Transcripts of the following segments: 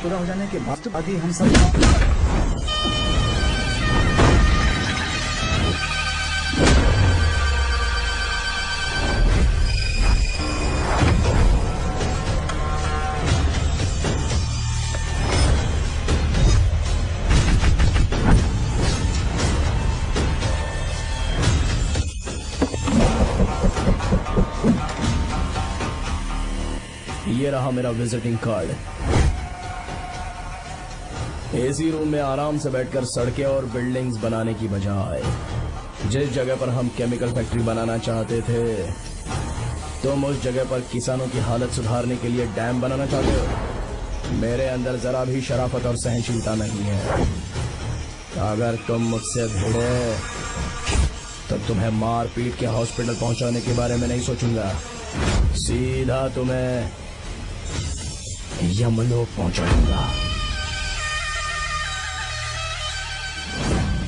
पूरा हो जाने के बाद आगे हम सब ये रहा मेरा विजिटिंग कार्ड। एसी रूम में आराम से बैठकर सड़कें और बिल्डिंग्स बनाने की बजाय जिस जगह पर हम केमिकल फैक्ट्री बनाना चाहते थे, तुम उस जगह पर किसानों की हालत सुधारने के लिए डैम बनाना चाहते हो। मेरे अंदर जरा भी शराफत और सहनशीलता नहीं है। अगर तुम मुझसे भिड़े तो तुम्हें मार पीट के हॉस्पिटल पहुंचाने के बारे में नहीं सोचूंगा, सीधा तुम्हें यमलोक पहुंचाऊंगा।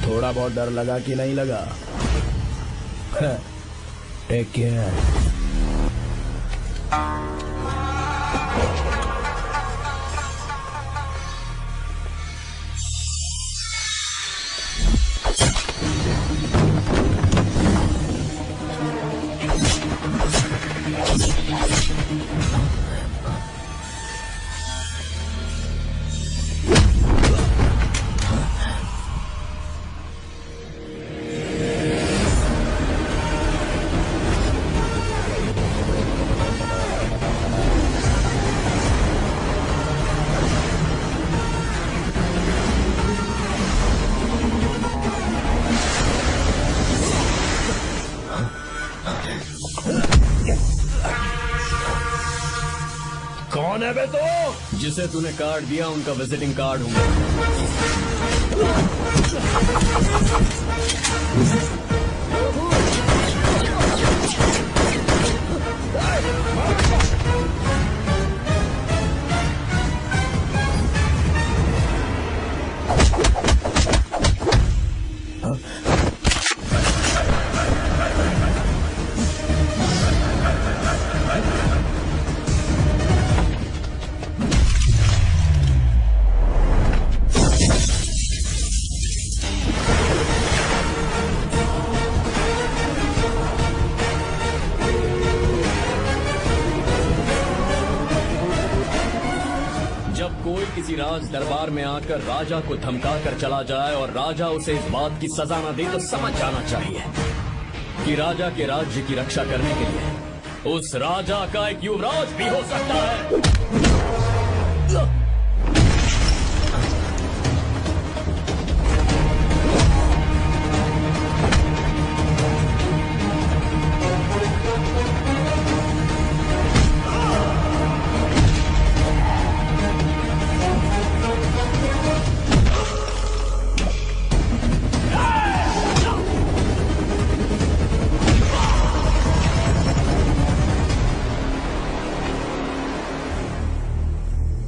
थोड़ा बहुत डर लगा कि नहीं लगा? Take care. कौन है बे तो? जिसे तूने कार्ड दिया उनका विजिटिंग कार्ड हूँ। कोई किसी राज दरबार में आकर राजा को धमका कर चला जाए और राजा उसे इस बात की सजा न दे तो समझ जाना चाहिए कि राजा के राज्य की रक्षा करने के लिए उस राजा का एक युवराज भी हो सकता है।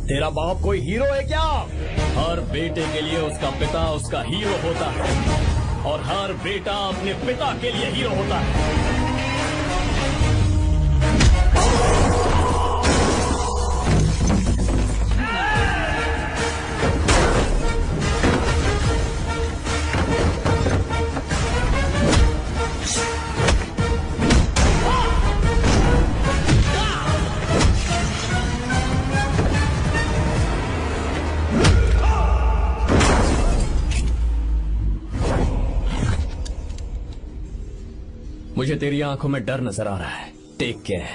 तेरा बाप कोई हीरो है क्या? हर बेटे के लिए उसका पिता उसका हीरो होता है और हर बेटा अपने पिता के लिए हीरो होता है। मुझे तेरी आंखों में डर नजर आ रहा है। Take care.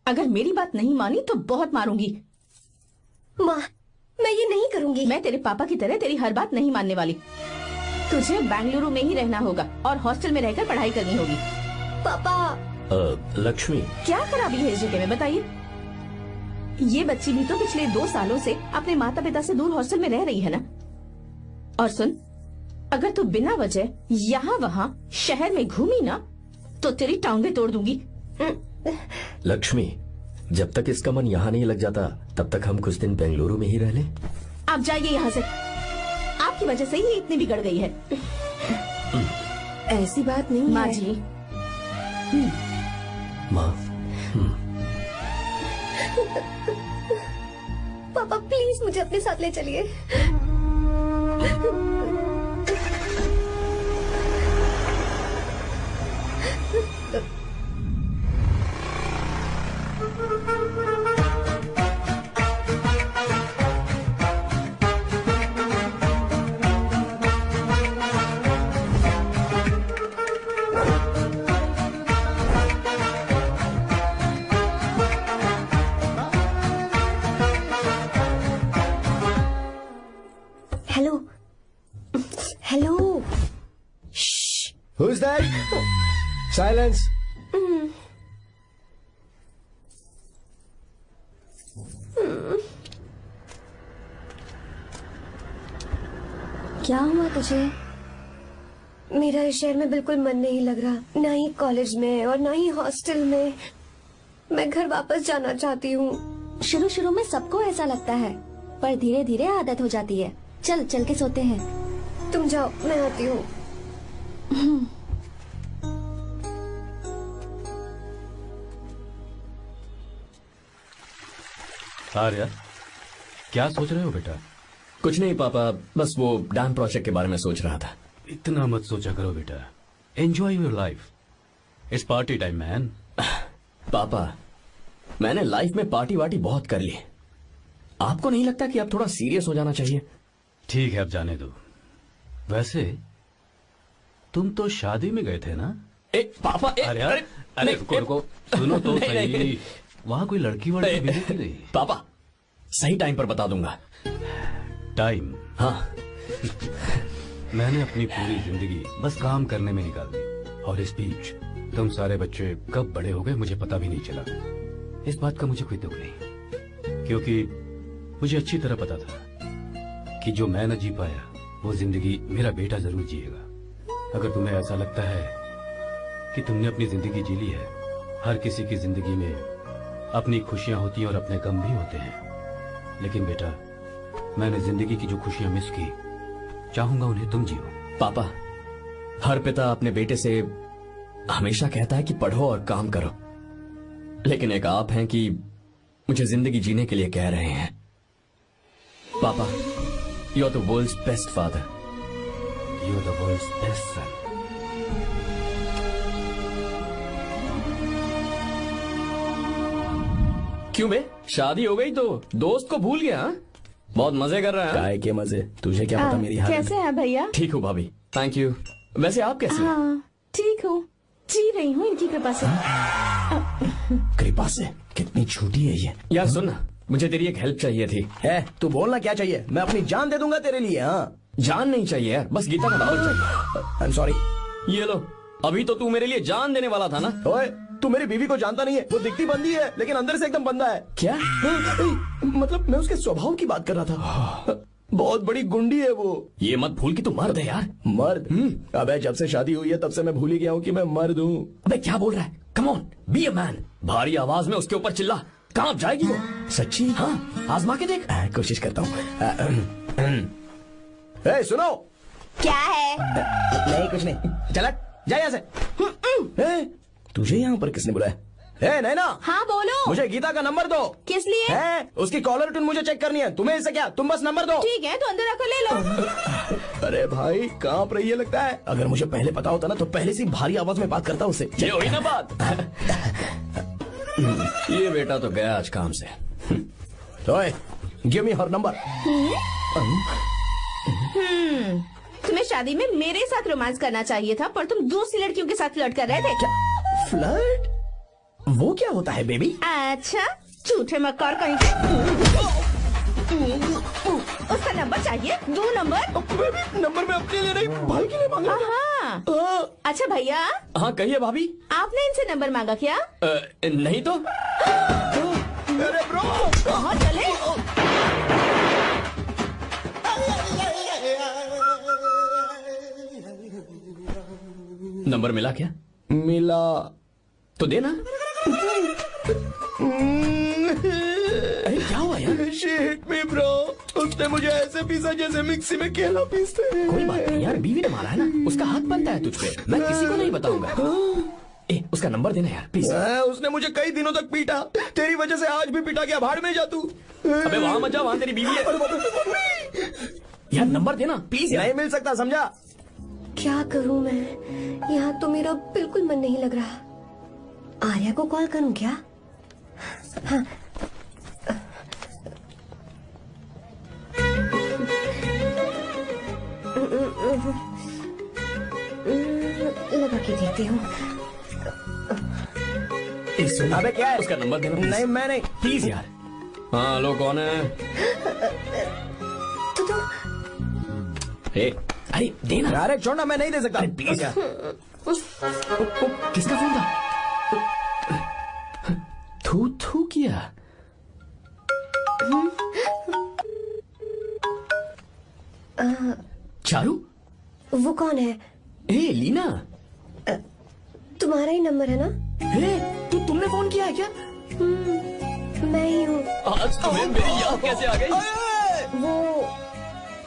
अगर मेरी बात नहीं मानी तो बहुत मारूंगी। माँ, मैं ये नहीं करूंगी। मैं तेरे पापा की तरह तेरी हर बात नहीं मानने वाली। तुझे बेंगलुरु में ही रहना होगा और हॉस्टल में रहकर पढ़ाई करनी होगी। पापा। लक्ष्मी, क्या खराबी है इस जगह में बताइए? ये बच्ची भी तो पिछले 2 सालों से अपने माता पिता से दूर हॉस्टल में रह रही है ना। और सुन, अगर तू बिना वजह यहाँ वहाँ शहर में घूमी ना तो तेरी टांगें तोड़ दूंगी। लक्ष्मी, जब तक इसका मन यहाँ नहीं लग जाता तब तक हम कुछ दिन बेंगलुरु में ही रह लें। आप जाइए यहाँ से। आपकी वजह से ही इतनी बिगड़ गई है। ऐसी बात नहीं माँ है। जी, माँ, पापा प्लीज मुझे अपने साथ ले चलिए। Hello hello. Who's that? Silence. क्या हुआ तुझे? मेरा इस शहर में बिल्कुल मन नहीं लग रहा, ना ही कॉलेज में और ना ही हॉस्टल में। मैं घर वापस जाना चाहती हूँ। शुरू शुरू में सबको ऐसा लगता है, पर धीरे धीरे आदत हो जाती है। चल चल के सोते हैं। तुम जाओ, मैं आती हूँ। आर्या, क्या सोच रहे हो बेटा? कुछ नहीं पापा, बस वो डैम प्रोजेक्ट के बारे में सोच रहा था। इतना मत सोचा करो बेटा, enjoy your life. It's party time man. पापा, मैंने लाइफ में पार्टी वार्टी बहुत कर ली। आपको नहीं लगता कि अब थोड़ा सीरियस हो जाना चाहिए? ठीक है, अब जाने दो। वैसे तुम तो शादी में गए थे ना? पापा, अरे यार, अरे रुको रुको, सुनो तो सही। वहां कोई लड़की वड़की मिली थी नहीं? पापा, सही टाइम पर बता दूंगा। टाइम? हाँ। मैंने अपनी पूरी जिंदगी बस काम करने में निकाल दी, और इस बीच तुम सारे बच्चे कब बड़े हो गए मुझे पता भी नहीं चला। इस बात का मुझे कोई दुख नहीं, क्योंकि मुझे अच्छी तरह पता था कि जो मैं न जी पाया वो जिंदगी मेरा बेटा जरूर जिएगा। अगर तुम्हें ऐसा लगता है कि तुमने अपनी जिंदगी जी ली है, हर किसी की जिंदगी में अपनी खुशियां होती हैं और अपने गम भी होते हैं, लेकिन बेटा मैंने जिंदगी की जो खुशियां मिस की, चाहूंगा उन्हें तुम जियो। पापा, हर पिता अपने बेटे से हमेशा कहता है कि पढ़ो और काम करो, लेकिन एक आप हैं कि मुझे जिंदगी जीने के लिए कह रहे हैं। पापा, you are the world's best father. You are the world's best son. क्यों बे, शादी हो गई तो दोस्त को भूल गया? हाँ? बहुत मजे कर रहा है। काय के मजे, तुझे क्या पता मेरी हालत। कैसे है भैया? ठीक हूँ भाभी, थैंक यू। वैसे आप कैसे हैं? हाँ ठीक हूँ, जी रही हूँ इनकी कृपा से। कृपा से? कितनी झूठी है ये। यार सुन ना, मुझे तेरी एक हेल्प चाहिए थी। है, तू बोलना क्या चाहिए, मैं अपनी जान दे दूंगा तेरे लिए। हाँ, जान नहीं चाहिए यार, बस गीता का नंबर चाहिए। I am sorry. ये लो, अभी तो तू मेरे लिए जान देने वाला था ना। ओए, तू मेरी बीवी को जानता नहीं है, वो दिखती बंदी है लेकिन अंदर से एकदम बंदा है। क्या? मतलब मैं उसके स्वभाव की बात कर रहा था। बहुत बड़ी गुंडी है वो। ये मत भूल कि तू मर्द है यार। मर्द? अबे जब से शादी हुई है तब से मैं भूल ही गया हूँ कि मैं मर्द हूँ। अबे क्या बोल रहा है? Come on, be a man. भारी आवाज में उसके ऊपर चिल्ला, कहाँ जाएगी वो? सच्ची? हाँ, आजमा के देख। कोशिश करता हूँ। सुनो। क्या है? नहीं कुछ नहीं, चल जा यहाँ से। तुझे यहाँ पर किसने बुलाया? नैना। हाँ बोलो। मुझे गीता का नंबर दो। किस लिए? उसकी कॉलर ट्यून मुझे चेक करनी है। तुम्हें इससे क्या, तुम बस नंबर दो। ठीक है तो अंदर आकर ले लो। अरे भाई कांप रही है लगता है। अगर मुझे पहले पता होता ना तो पहले से भारी आवाज में बात करता उससे। ये हुई ना बात। ये बेटा तो गया आज काम से। ओए, गिव मी हर नंबर। तुम्हें शादी में मेरे साथ रोमांस करना चाहिए था, पर तुम दूसरी लड़कियों के साथ फ्लर्ट कर रहे थे। क्या फ्लर्ट? वो क्या होता है बेबी? अच्छा, झूठे मक्कार कहीं के। उसका नंबर चाहिए? दो नंबर। बेबी नंबर मैं अपने लिए नहीं, भाई के लिए मांगा। हाँ। अच्छा भैया। हाँ कहिए भाभी। आपने इनसे नंबर मांगा क्या? नहीं तो। अरे ब्रो, कहाँ चले? नंबर मिला क्या? मिला तो देना। अरे क्या हुआ यार? शिट मी ब्रो, उसने मुझे ऐसे पीसा जैसे मिक्सी में केला पीसते हैं। कोई बात नहीं यार, बीवी ने मारा है ना, उसका हाथ बनता है तुझ पे। मैं किसी को नहीं बताऊंगा। उसका नंबर देना यार प्लीज। उसने मुझे कई दिनों तक पीटा, तेरी वजह से आज भी पीटा। क्या भाड़ में जा तू? अबे वहां मत जा, वहां तेरी बीवी है। यार नंबर देना प्लीज। नहीं मिल सकता, समझा? क्या करूं मैं? यहाँ तो मेरा बिल्कुल मन नहीं लग रहा। आर्या को कॉल करूं क्या? हाँ। लगा के देखती हूँ। अबे क्या है? उसका नंबर देना please। नहीं मैं नहीं। प्लीज यार। हाँ हेलो, कौन है? तो अरे देना। अरे छोड़ना, मैं नहीं दे सकता। प्लीज यार। किसका फोन था? थू थू किया। चारू? वो कौन है? ए लीना। तुम्हारा ही नंबर है ना? तुमने फोन किया है क्या? मैं ही हूँ। आज तुम्हें मेरी याद कैसे आ गई? वो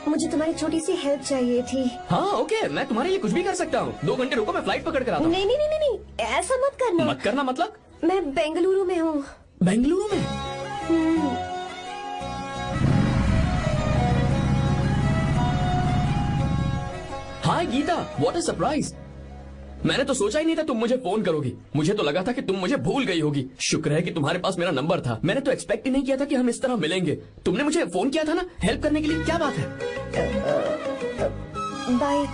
मुझे तुम्हारी छोटी सी हेल्प चाहिए थी। हाँ ओके, मैं तुम्हारे लिए कुछ भी कर सकता हूँ। 2 घंटे रुको, मैं फ्लाइट पकड़ कर आता हूँ। नहीं नहीं नहीं नहीं, ऐसा मत करना। मत करना मतलब? मैं बेंगलुरु में हूँ। बेंगलुरु में? हाय गीता, व्हाट अ सरप्राइज। मैंने तो सोचा ही नहीं था तुम मुझे फोन करोगी। मुझे तो लगा था कि तुम मुझे भूल गई होगी। शुक्र है कि तुम्हारे पास मेरा नंबर था। मैंने तो एक्सपेक्ट ही नहीं किया था कि हम इस तरह मिलेंगे। तुमने मुझे फोन किया था ना हेल्प करने के लिए, क्या बात है? बाइक।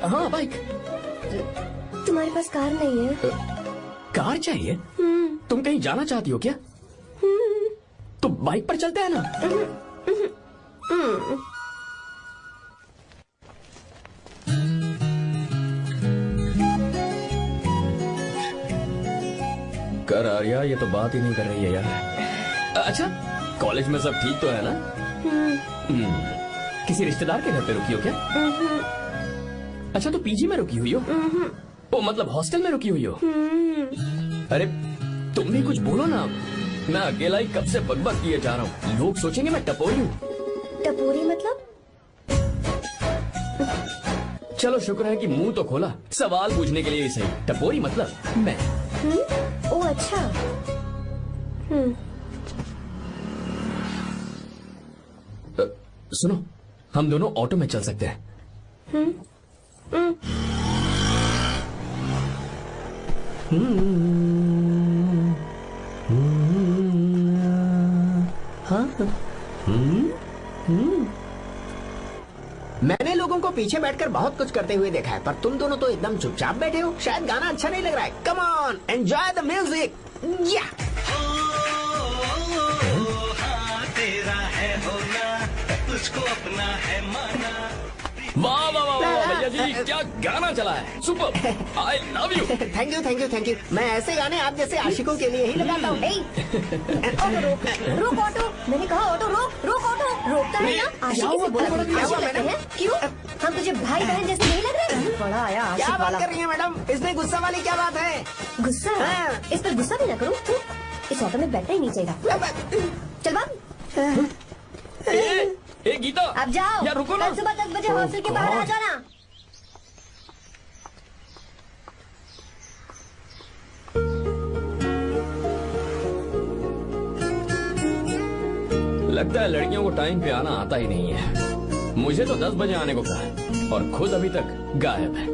हाँ बाइक। तुम्हारे पास कार नहीं है? कार चाहिए? तुम कहीं जाना चाहती हो क्या? तो बाइक पर चलते हैं ना। कर आर्या, ये तो बात ही नहीं कर रही है यार। अच्छा कॉलेज में सब ठीक तो है ना? किसी रिश्तेदार के घर पे रुकी हो क्या? अच्छा तो पीजी में रुकी हुई हो? ओ मतलब हॉस्टल में रुकी हुई हो? अरे तुम भी कुछ बोलो ना। मैं अकेला ही कब से बकबक किए जा रहा हूँ। लोग सोचेंगे मैं टपोरी हूँ। टपोरी मतलब? चलो शुक्र है कि मुंह तो खोला, सवाल पूछने के लिए ही सही। टपोरी मतलब मैं। ओ अच्छा। सुनो, हम दोनों ऑटो में चल सकते हैं। मैंने लोगों को पीछे बैठकर बहुत कुछ करते हुए देखा है, पर तुम दोनों तो एकदम चुपचाप बैठे हो। शायद गाना अच्छा नहीं लग रहा है। Come on, enjoy the music. या तेरा है होना, तुझको अपना है माना। वाह वाह वाह वाह भैया जी, क्या गाना चला है। Super, I love you. Thank you thank you thank you. मैं ऐसे गाने आप जैसे आशिकों के लिए ही लगाता हूँ। ऑटो रोक, रोक ऑटो। मैंने कहा ऑटो रोक, रोक ऑटो। रोकता है ना? आशिकी से बोला था। क्या हुआ मैडम? क्यों? हम तुझे भाई बहन जैसे नहीं लग रहे? बड़ा आया क्या आशिक बात वाला। कर रही है मैडम? इसमें गुस्सा वाली क्या बात है? गुस्सा? हाँ। इस पर गुस्सा भी ना करूँ। इस ऑटो में बैठना ही नहीं चाहिए। चल बात। ए गीता, अब जाओ। यार रुको ना। कल सुबह 10 बजे हॉस्टल के बाहर आ जाना। लगता है लड़कियों को टाइम पे आना आता ही नहीं है। मुझे तो 10 बजे आने को कहा और खुद अभी तक गायब है।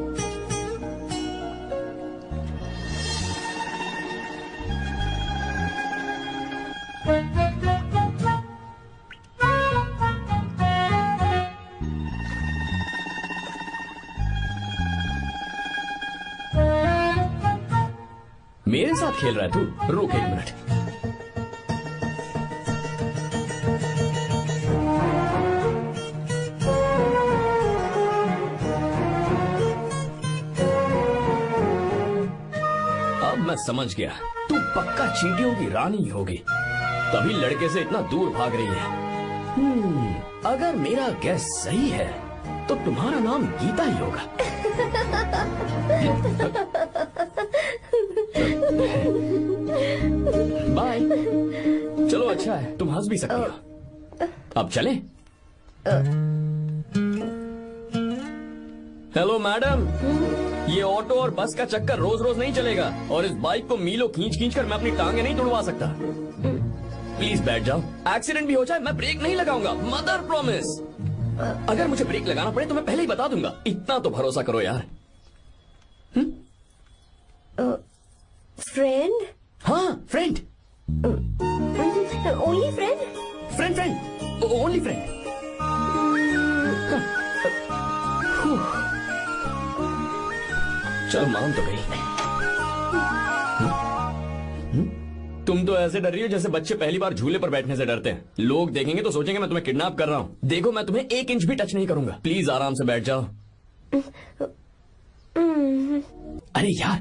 मेरे साथ खेल रहा है तू? रुक 1 मिनट। अब मैं समझ गया, तू पक्का चींटियों की रानी होगी, तभी लड़के से इतना दूर भाग रही है। अगर मेरा गैस सही है तो तुम्हारा नाम गीता ही होगा। बाय। चलो अच्छा है, तुम हंस भी सकती हो। अब चलें? हेलो मैडम, ये ऑटो और बस का चक्कर रोज रोज नहीं चलेगा, और इस बाइक को मीलों खींच खींच कर मैं अपनी टांगे नहीं तुड़वा सकता। प्लीज बैठ जाओ, एक्सीडेंट भी हो जाए मैं ब्रेक नहीं लगाऊंगा, मदर प्रॉमिस। अगर मुझे ब्रेक लगाना पड़े तो मैं पहले ही बता दूंगा, इतना तो भरोसा करो यार। फ्रेंड? हाँ friend, only friend? Friend friend, only friend. चल मान तो गई। तुम तो ऐसे डर रही हो जैसे बच्चे पहली बार झूले पर बैठने से डरते हैं। लोग देखेंगे तो सोचेंगे मैं तुम्हें किडनैप कर रहा हूँ। देखो मैं तुम्हें 1 इंच भी टच नहीं करूंगा, प्लीज आराम से बैठ जाओ। अरे यार,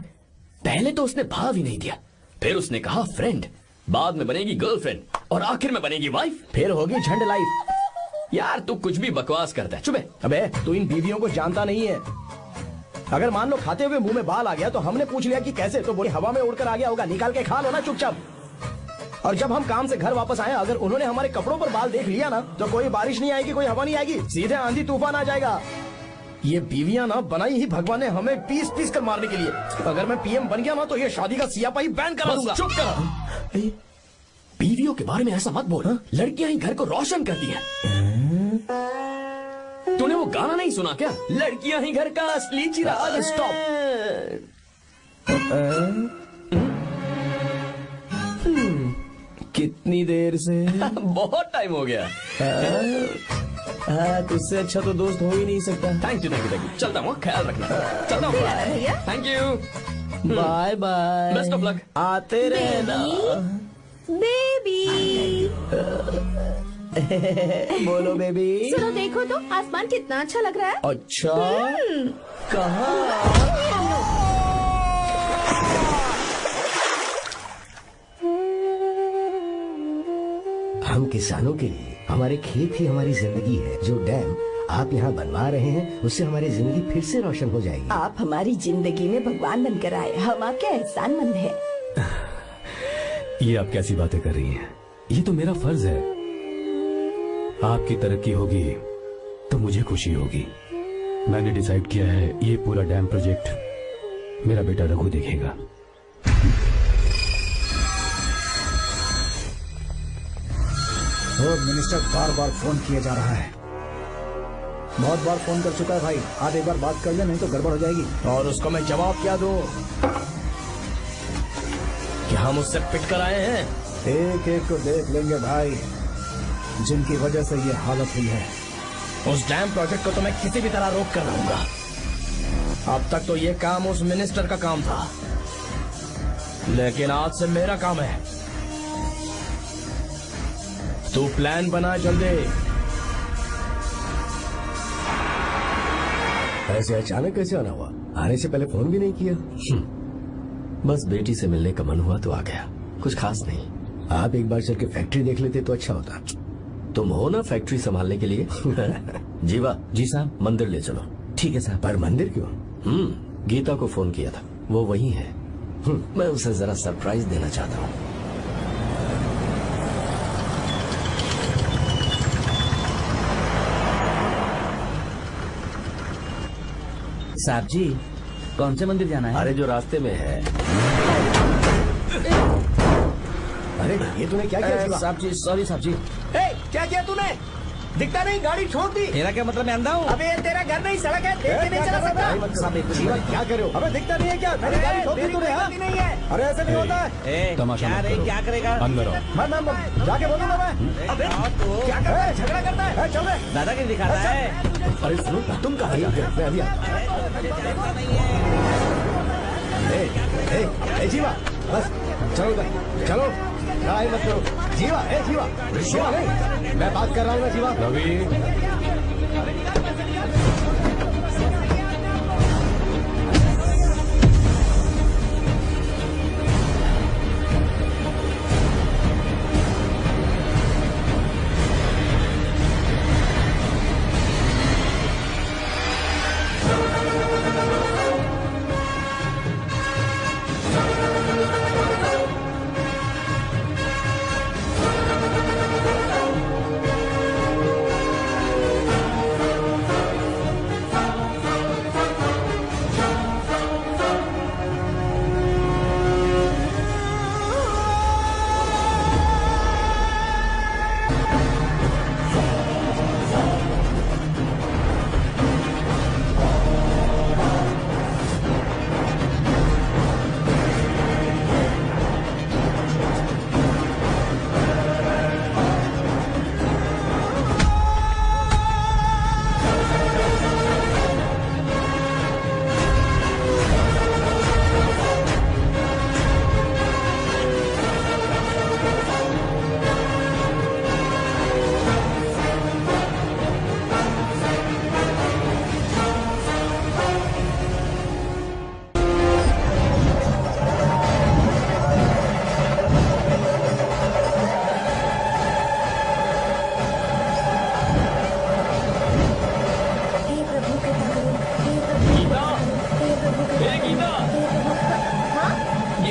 पहले तो उसने भाव ही नहीं दिया, फिर उसने कहा फ्रेंड, बाद में बनेगी गर्लफ्रेंड और आखिर में बनेगी वाइफ, फिर होगी झंड लाइफ। यार तू कुछ भी बकवास करता है, चुप है। अबे तू इन बीवियों को जानता नहीं है। अगर मान लो खाते हुए मुंह में बाल आ गया तो हमने पूछ लिया कि कैसे, तो बोले हवा में उड़कर आ गया होगा, निकाल के खा लो ना चुपचाप। और जब हम काम से घर वापस आए, अगर उन्होंने हमारे कपड़ों पर बाल देख लिया ना, तो कोई बारिश नहीं आएगी, कोई हवा नहीं आएगी, सीधे आंधी तूफान आ जाएगा। ये बीवियां ना बनाई ही भगवान ने हमें पीस पीस कर मारने के लिए। अगर मैं पीएम बन गया ना तो ये शादी का सियापाही बैन करा दूंगा। चुप कर। बीवियों के बारे में ऐसा मत बोल, लड़कियां ही घर को रोशन करती हैं। तूने वो गाना नहीं सुना क्या, लड़कियां ही घर का असली चिराग। स्टॉप। कितनी देर से? बहुत टाइम हो गया। तुझसे अच्छा तो दोस्त हो ही नहीं सकता। Thank you thank you thank you. चलता हूँ, ख्याल रखना। चलता हूँ, thank you, bye bye, best of luck. आते रहना बेबी। बोलो बेबी। सुनो देखो तो आसमान कितना अच्छा लग रहा है। अच्छा कहाँ? हम किसानों के लिए हमारे खेत ही हमारी जिंदगी है। जो डैम आप यहाँ बनवा रहे हैं उससे हमारी जिंदगी फिर से रोशन हो जाएगी। आप हमारी जिंदगी में भगवान बनकर आए, हम आपके एहसानमंद हैं। ये आप कैसी बातें कर रही हैं? ये तो मेरा फर्ज है। आपकी तरक्की होगी तो मुझे खुशी होगी। मैंने डिसाइड किया है ये पूरा डैम प्रोजेक्ट मेरा बेटा रघु देखेगा। होम मिनिस्टर बार बार फोन किया जा रहा है। बहुत बार फोन कर चुका है भाई, आप एक बार बात कर ले, नहीं तो गड़बड़ हो जाएगी। और उसको मैं जवाब क्या दूं? क्या हम उससे पिट कर आए हैं? एक एक को देख लेंगे भाई, जिनकी वजह से ये हालत हुई है। उस डैम प्रोजेक्ट को तो मैं किसी भी तरह रोक कर रहूंगा। अब तक तो ये काम उस मिनिस्टर का काम था, लेकिन आज से मेरा काम है। तू प्लान बना जल्दी। ऐसे अचानक कैसे आना हुआ? आने से पहले फोन भी नहीं किया? बस बेटी से मिलने का मन हुआ तो आ गया, कुछ खास नहीं। आप एक बार चल के फैक्ट्री देख लेते तो अच्छा होता। तुम हो ना फैक्ट्री संभालने के लिए। जीवा जी साहब, मंदिर ले चलो। ठीक है साहब। पर मंदिर क्यों? गीता को फोन किया था, वो वही है। मैं उसे जरा सरप्राइज देना चाहता हूँ। साहब जी, कौन से मंदिर जाना है? अरे जो रास्ते में है। अरे ये तूने क्या किया? साहब जी सॉरी साहब जी। क्या किया तूने? दिखता नहीं, गाड़ी छोड़ दी। तेरा क्या मतलब, मैं अंधा हूँ? अबे ये तेरा घर नहीं, सड़क है, देख के नहीं चला सकता। जीवा क्या कर रहे हो? अबे दिखता नहीं है क्या? मेरी गाड़ी ठोक दी तूने? हाँ? नहीं है। अरे ऐसे नहीं होता है। तमाशा मत करो। क्या करेगा? अंदर आओ। मैं जाके बोलूंगा मैं। अबे क्या करता है? झगड़ा करता है? चल रहे दादागिरी दिखाता है। अरे सुनो, तुम कहाँ जा रहे हो? मैं अभी जीवा, बस चलो उधर, चलो लड़ाई मत करो। जीवा, जीवा, जीवा नहीं, मैं बात कर रहा हूँ ना जीवा। रवि,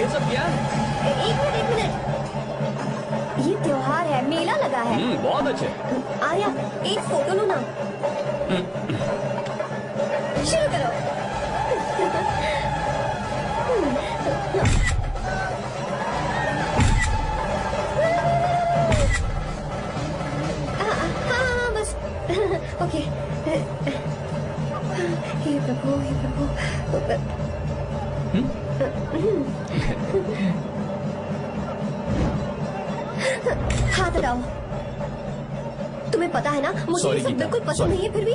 ये सब क्या है? एक मिनट। ये त्योहार है, मेला लगा है। बहुत अच्छे। आर्या, एक फोटो लो ना। शुरू करो। हाँ बस। ओके। हे प्रभु, हे प्रभु। हाथ हटाओ। तुम्हें पता है ना, मुझे ये सब बिल्कुल पसंद नहीं है, फिर भी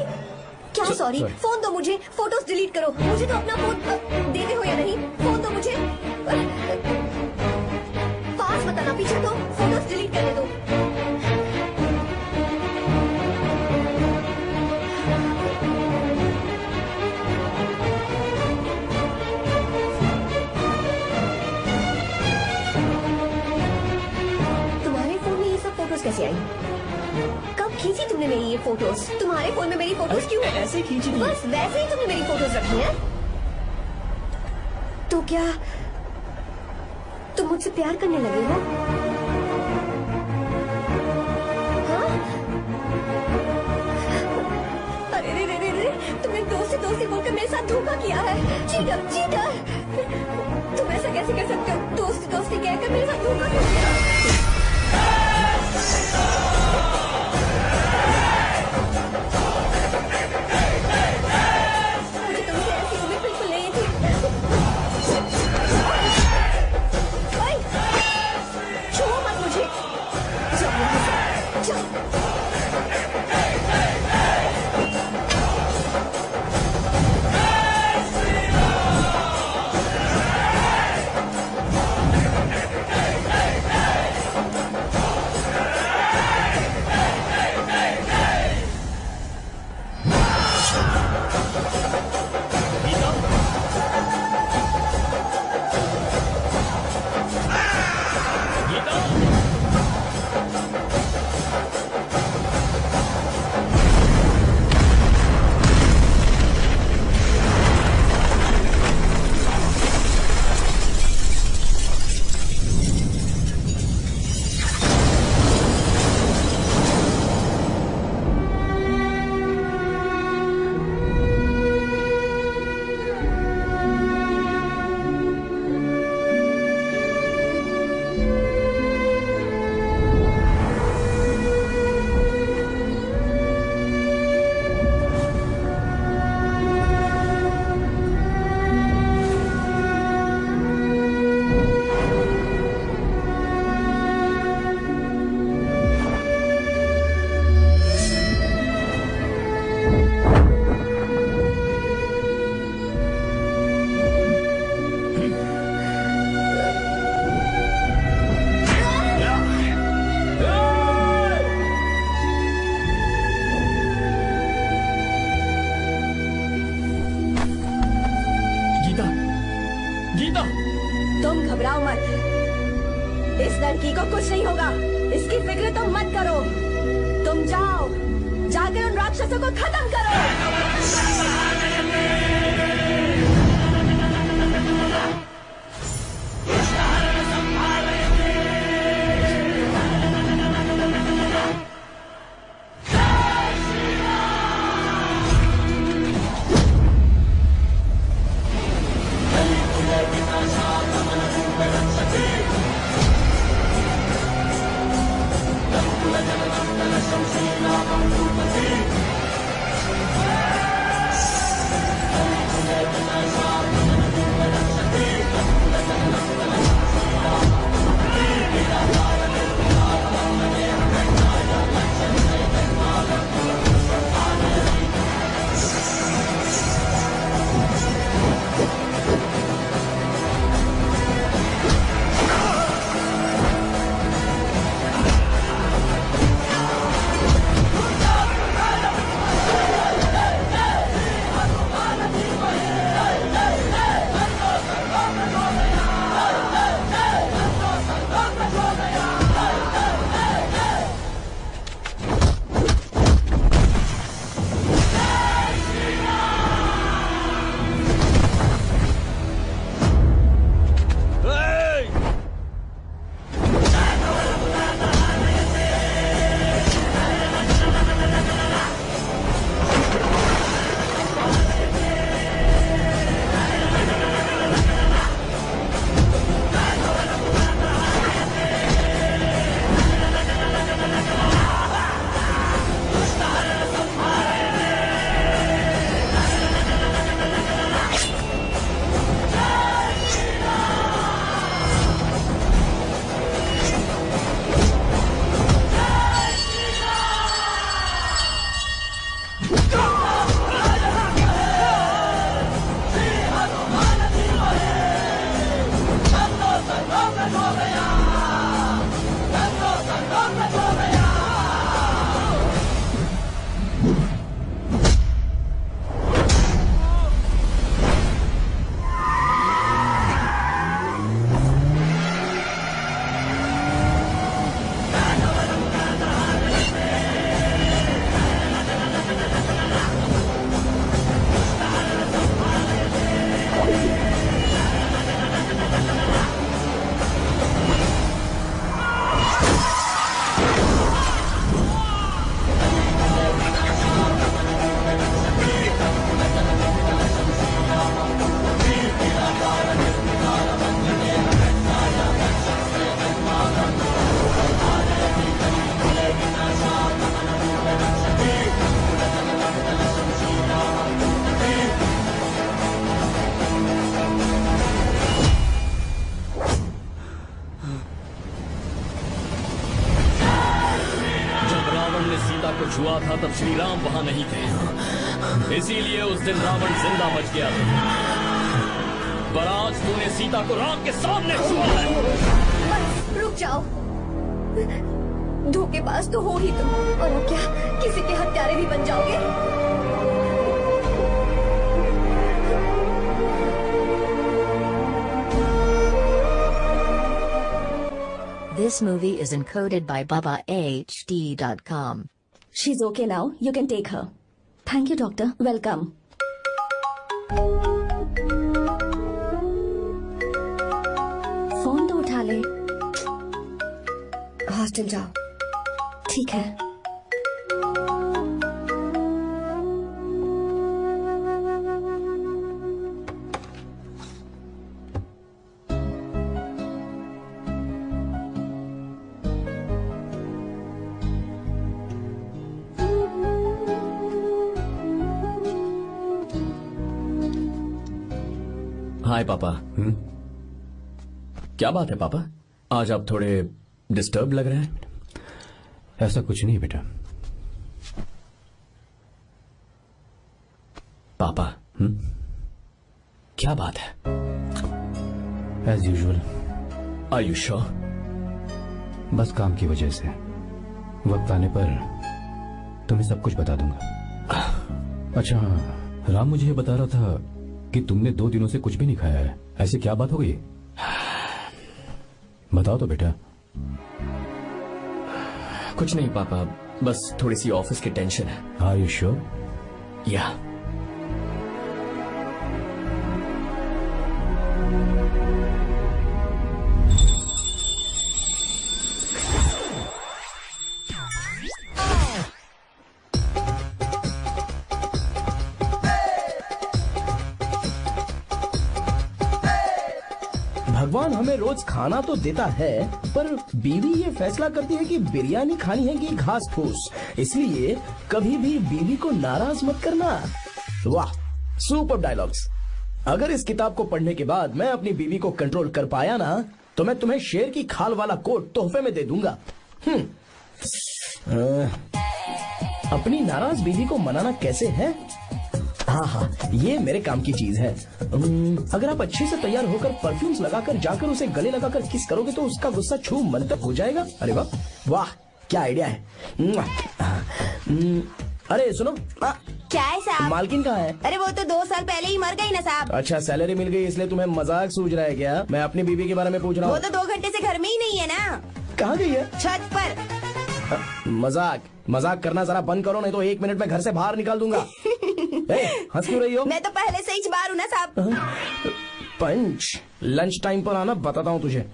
क्या सॉरी? फोन दो मुझे, फोटोज डिलीट करो। मुझे तो अपना फोन देते हो या नहीं? फोन दो मुझे। पास बताना, पीछे दो, फोटोज डिलीट करने दो। तुम्हारे फोन में ये सब फोटोज कैसे आई? कब खींची तुमने मेरी ये फोटोज? तुम्हारे फोन में मेरी फोटोज क्यों है? ऐसे खींची थी। बस वैसे ही तुमने मेरी फोटोज रखी हैं। तो क्या तुम मुझसे प्यार करने लगे हो? हाँ? अरे रे रे रे रे, तुमने दोस्ती बोलकर मेरे साथ धोखा किया है। Cheater, cheater. तुम ऐसा कैसे कर सकते हो? दोस्ती कहकर मेरे साथ धोखा क्यों किया? इस लड़की को कुछ नहीं होगा, इसकी फिक्र तुम मत करो। तुम जाओ, जाकर उन राक्षसों को खत्म करो। को छुआ था तब श्री राम वहां नहीं थे, इसीलिए उस दिन रावण जिंदा बच गया था। पर आज तूने सीता को राम के सामने छुआ है। रुक जाओ, धोखेबाज तो हो ही तुम, और अब क्या किसी के हत्यारे भी बन जाओगे? This movie is encoded by BabaHD.com. She's okay now. You can take her. Thank you, doctor. Welcome. Phone तो उठा ले। हॉस्टल जाओ। ठीक है। हाय पापा। क्या बात है पापा, आज आप थोड़े डिस्टर्ब लग रहे हैं। ऐसा कुछ नहीं बेटा। पापा क्या बात है? As usual. Are you sure? बस काम की वजह से। वक्त आने पर तुम्हें सब कुछ बता दूंगा। अच्छा हाँ, राम मुझे ये बता रहा था कि तुमने 2 दिनों से कुछ भी नहीं खाया है। ऐसी क्या बात हो गई? बताओ तो बेटा। कुछ नहीं पापा, बस थोड़ी सी ऑफिस की टेंशन है। Are you sure? या। भगवान हमें रोज खाना तो देता है, पर बीवी ये फैसला करती है कि बिरयानी खानी है कि घास फूस। इसलिए कभी भी बीवी को नाराज मत करना। वाह, सुपर डायलॉग्स। अगर इस किताब को पढ़ने के बाद मैं अपनी बीवी को कंट्रोल कर पाया ना, तो मैं तुम्हें शेर की खाल वाला कोट तोहफे में दे दूंगा। अपनी नाराज बीवी को मनाना कैसे है? हाँ, ये मेरे काम की चीज है। अगर आप अच्छे से तैयार होकर परफ्यूम्स लगाकर जाकर उसे गले लगाकर किस करोगे तो उसका गुस्सा छू मन तक हो जाएगा। अरे वाह वाह, क्या आइडिया है। अरे सुनो। क्या है साहब? मालकिन कहाँ है? अरे वो तो 2 साल पहले ही मर गई ना साहब। अच्छा, सैलरी मिल गई इसलिए तुम्हें मजाक सूझ रहा है क्या? मैं अपनी बीवी के बारे में पूछ रहा हूँ। वो तो 2 घंटे से घर में ही नहीं है ना। कहाँ गई है? छत पर। मजाक करना जरा बंद करो, नहीं तो 1 मिनट में घर से बाहर निकाल दूंगा। हंस क्यों रही हो? मैं तो पहले से ही बाहर हूँ ना साहब। पंच, लंच टाइम पर आना, बताता हूँ तुझे।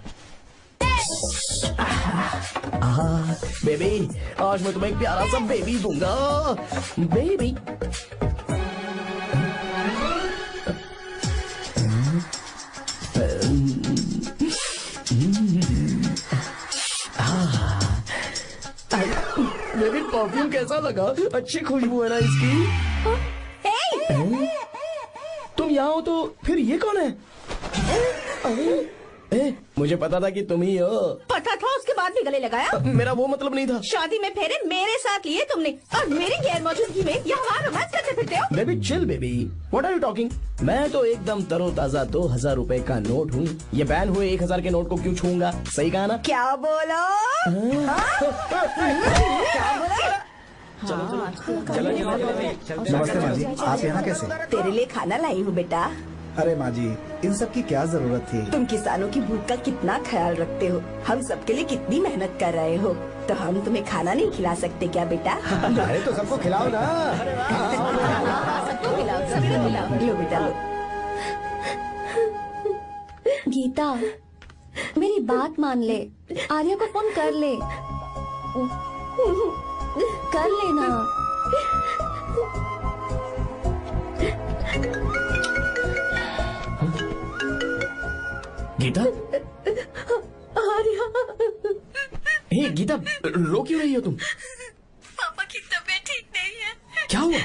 बेबी, आज मैं तुम्हें एक प्यारा सा बेबी दूंगा। बेबी बेबी, परफ्यूम कैसा लगा? अच्छी खुशबू है ना इसकी। तुम यहाँ हो तो फिर ये कौन है? मुझे पता था कि तुम ही हो। पता था, उसके बाद भी गले लगाया? मेरा वो मतलब नहीं था। शादी में फेरे मेरे साथ लिए तुमने, और मेरी गैर मौजूदगी में यहाँ रोमांस करते फिरते हो। Baby chill baby, what are you talking? मैं तो एकदम तरोताजा 2000 रुपए का नोट हूँ। ये बैन हुए 1000 के नोट को क्यों छूंगा? सही कहा ना? क्या बोलो? चलो। नमस्ते माँ जी, आप यहाँ कैसे? तेरे लिए खाना लाई हूँ बेटा। अरे माँ जी, इन सब की क्या जरूरत थी? तुम किसानों की भूख का कितना ख्याल रखते हो, हम सबके लिए कितनी मेहनत कर रहे हो, तो हम तुम्हें खाना नहीं खिला सकते क्या बेटा? अरे तो सबको खिलाओ ना। सबको खिलाओ, सबको खिलाओ। लो बेटा लो। गीता, मेरी बात मान ले, आर्या को फोन कर ले। कर लेना। गीता? आर्या। हे गीता, रो क्यों रही हो तुम? पापा की तबीयत ठीक नहीं है। क्या हुआ?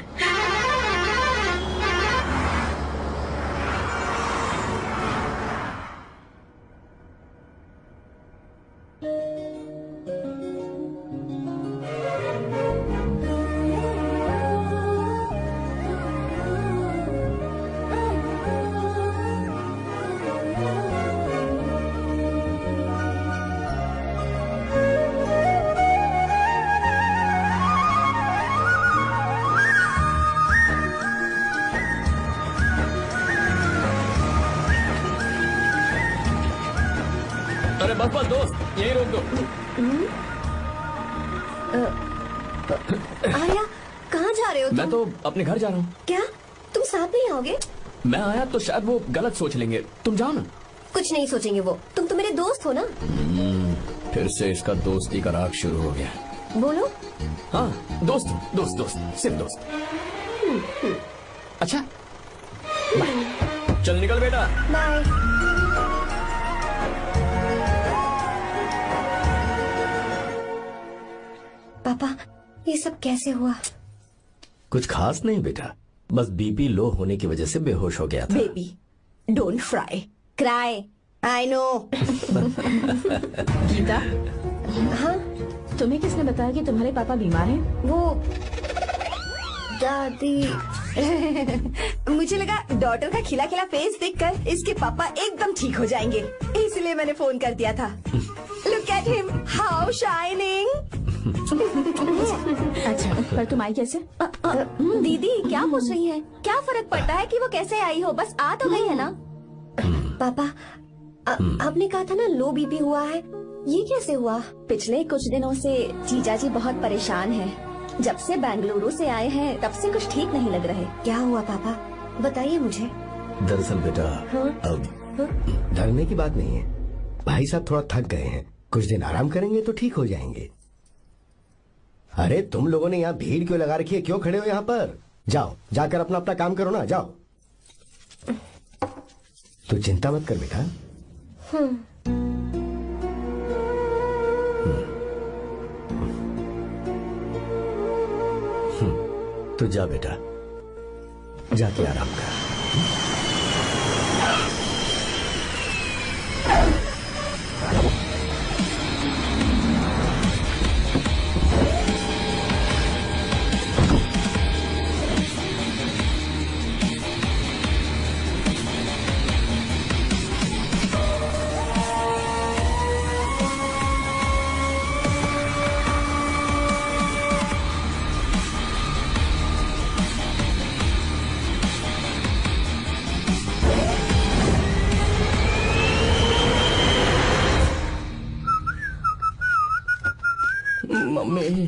अरे बस बस दोस्त, यही रोक दो। आर्या, कहाँ जा रहे हो तुम? मैं तो अपने घर जा रहा हूँ। क्या तुम साथ नहीं आओगे? मैं आया तो शायद वो गलत सोच लेंगे, तुम जाओ ना। कुछ नहीं सोचेंगे वो, तुम तो मेरे दोस्त हो ना। फिर से इसका दोस्ती का राग शुरू हो गया। बोलो। हाँ, दोस्त दोस्त दोस्त, सिर्फ दोस्त। अच्छा, बाय। चल निकल बेटा। बाय। पापा, ये सब कैसे हुआ? कुछ खास नहीं बेटा, बस बीपी लो होने की वजह से बेहोश हो गया था। Baby, don't fry, cry, I know. Geeta, हाँ? तुम्हें किसने बताया कि तुम्हारे पापा बीमार हैं? वो दादी। मुझे लगा डॉटर का खिला खिला फेस देखकर इसके पापा एकदम ठीक हो जाएंगे, इसलिए मैंने फोन कर दिया था। Look at him, how shining. अच्छा, पर तुम आई कैसे? दीदी क्या पूछ रही है? क्या फर्क पड़ता है कि वो कैसे आई हो, बस आ तो गई है ना। पापा, आपने कहा था ना लो बीपी हुआ है, ये कैसे हुआ? पिछले कुछ दिनों से जीजा जी बहुत परेशान हैं। जब से बेंगलुरु से आए हैं तब से कुछ ठीक नहीं लग रहे। क्या हुआ पापा, बताइए मुझे। दरअसल बेटा, अब डरने की बात नहीं है। भाई साहब थोड़ा थक गए हैं, कुछ दिन आराम करेंगे तो ठीक हो जाएंगे। अरे तुम लोगों ने यहाँ भीड़ क्यों लगा रखी है, क्यों खड़े हो यहाँ पर? जाओ, जाकर अपना अपना काम करो ना, जाओ। तू चिंता मत कर बेटा। तू जा बेटा, जाके आराम कर। मम्मी,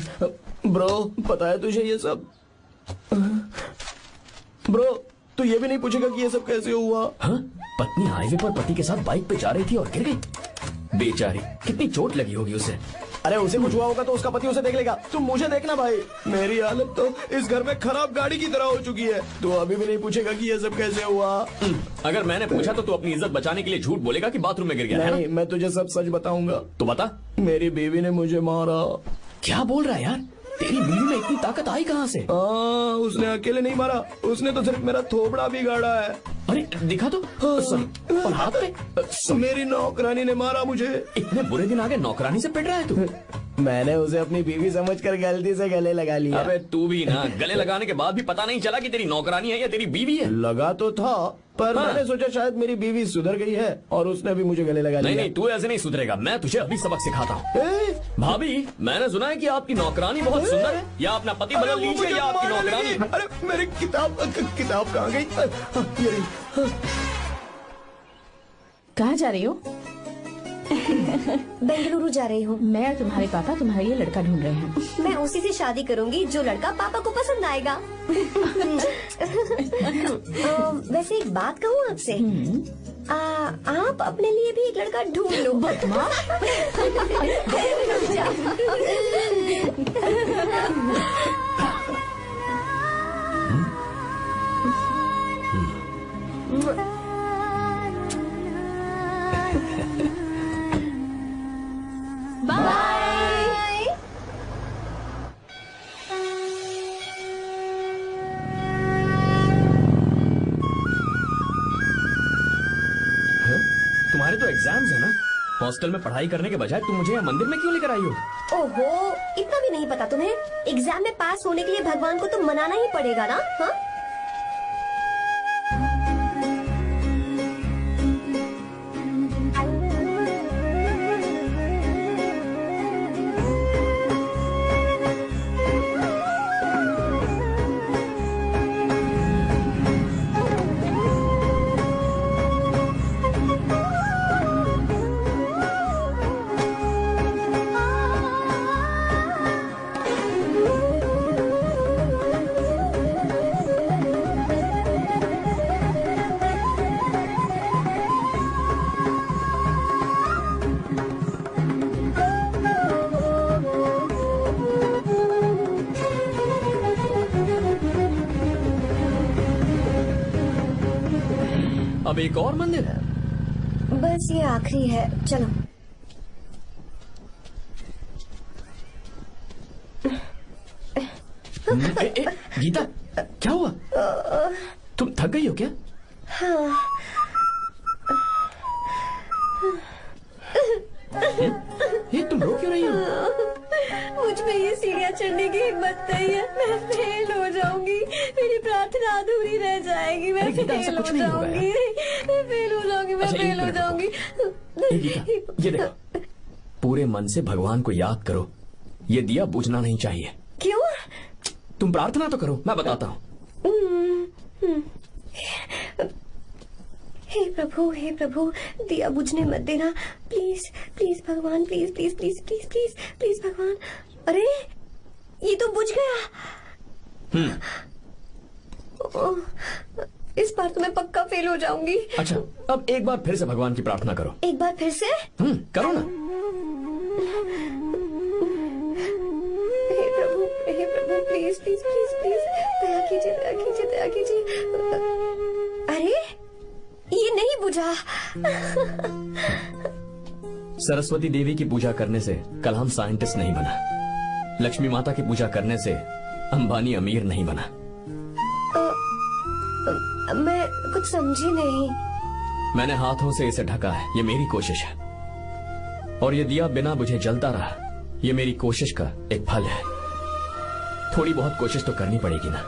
ब्रो, पता है तुझे ये सब? ब्रो, तू ये भी नहीं पूछेगा कि ये सब कैसे हुआ? हाँ? पत्नी हाईवे पर पति के साथ बाइक पे जा रही थी और गिर गई। बेचारी, कितनी चोट लगी होगी उसे। अरे उसे कुछ हुआ होगा तो उसका पति उसे देख लेगा, तुम मुझे देखना भाई। मेरी हालत तो इस घर में खराब गाड़ी की तरह हो चुकी है। तू अभी भी नहीं पूछेगा कि ये सब कैसे हुआ? अगर मैंने पूछा तो तू अपनी इज्जत बचाने के लिए झूठ बोलेगा कि बाथरूम में गिर गया। नहीं, मैं तुझे सब सच बताऊंगा। तो बता। मेरी बीवी ने मुझे मारा। क्या बोल रहा है यार? तेरी बीवी में इतनी ताकत आई कहाँ से? उसने अकेले नहीं मारा, उसने तो सिर्फ मेरा थोबड़ा बिगाड़ा है। अरे दिखा तो। और हाथ पे? मेरी नौकरानी ने मारा मुझे। इतने बुरे दिन आगे नौकरानी से पिट रहा है तू? मैंने उसे अपनी बीवी समझकर गलती से गले लगा लिया। अबे तू भी ना, गले लगाने के बाद भी पता नहीं चला कि तेरी नौकरानी है या तेरी बीवी है। लगा तो था, पर मैंने सोचा शायद मेरी बीवी सुधर गई है और उसने भी मुझे गले लगा लिया। नहीं नहीं, तू ऐसे नहीं सुधरेगा, मैं तुझे अभी सबक सिखाता हूँ। भाभी, मैंने सुना है कि आपकी नौकरानी बहुत सुंदर है, या अपना पति बदल लीजिए या आपकी नौकरानी। अरे मेरी किताब कहाँ गई? कहाँ जा रही हो? बेंगलुरु जा रही हूँ। मैं और तुम्हारे पापा तुम्हारे लिए लड़का ढूंढ रहे हैं। मैं उसी से शादी करूंगी जो लड़का पापा को पसंद आएगा। वैसे एक बात कहूँ आपसे, आप अपने लिए भी एक लड़का ढूंढ लो। बाय। तुम्हारे तो एग्जाम्स है ना? हॉस्टल में पढ़ाई करने के बजाय तुम मुझे यहाँ मंदिर में क्यों लेकर आई हो? ओहो, इतना भी नहीं पता तुम्हें? एग्जाम में पास होने के लिए भगवान को तो मनाना ही पड़ेगा ना? हाँ? अब एक और मंदिर है? बस ये आखिरी है, चलो। गीता, क्या हुआ? तुम थक गई हो क्या? हाँ। ये तुम रो क्यों रही हो? मुझ में ये सीढ़ियाँ चढ़ने की हिम्मत नहीं है। मैं फेल हो जाऊंगी, मेरी प्रार्थना अधूरी रह जाएगी। मैं फेल हो जाऊंगी, मैं फेल हो जाऊंगी, मैं फेल हो जाऊंगी। गीता, ये देखो, पूरे मन से भगवान को याद करो। ये दिया बुझना नहीं चाहिए। क्यों? तुम प्रार्थना तो करो, मैं बताता हूँ। हे प्रभु, दिया बुझने मत देना, प्लीज प्लीज भगवान, please please please please please please भगवान। अरे ये तो बुझ गया। इस बार तो मैं पक्का फेल हो जाऊंगी। अच्छा, अब एक बार फिर से भगवान की प्रार्थना करो। एक बार फिर से? करो ना। हे प्रभु, प्लीज प्लीज प्लीज प्लीज, दया कीजिए, दया कीजिए, दया कीजिए। अरे ये नहीं बुझा। सरस्वती देवी की पूजा करने से कलाम साइंटिस्ट नहीं बना। लक्ष्मी माता की पूजा करने से अंबानी अमीर नहीं बना। मैं कुछ समझी नहीं। मैंने हाथों से इसे ढका है, ये मेरी कोशिश है। और ये दिया बिना बुझे जलता रहा, ये मेरी कोशिश का एक फल है। थोड़ी बहुत कोशिश तो करनी पड़ेगी ना।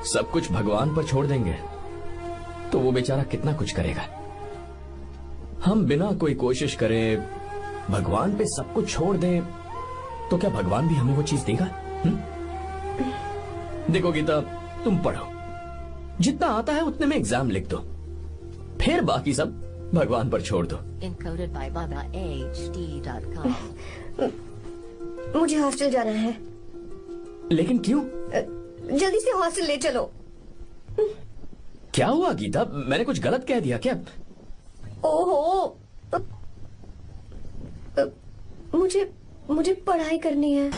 सब कुछ भगवान पर छोड़ देंगे तो वो बेचारा कितना कुछ करेगा। हम बिना कोई कोशिश करें भगवान पे सब कुछ छोड़ दें तो क्या भगवान भी हमें वो चीज देगा? देखो गीता, तुम पढ़ो, जितना आता है उतने में एग्जाम लिख दो, फिर बाकी सब भगवान पर छोड़ दो। Encoded by BabaHD.com. मुझे हॉस्टल जाना है। लेकिन क्यों? जल्दी से हॉस्टल ले चलो। क्या हुआ गीता, मैंने कुछ गलत कह दिया क्या? ओहो, मुझे पढ़ाई करनी है।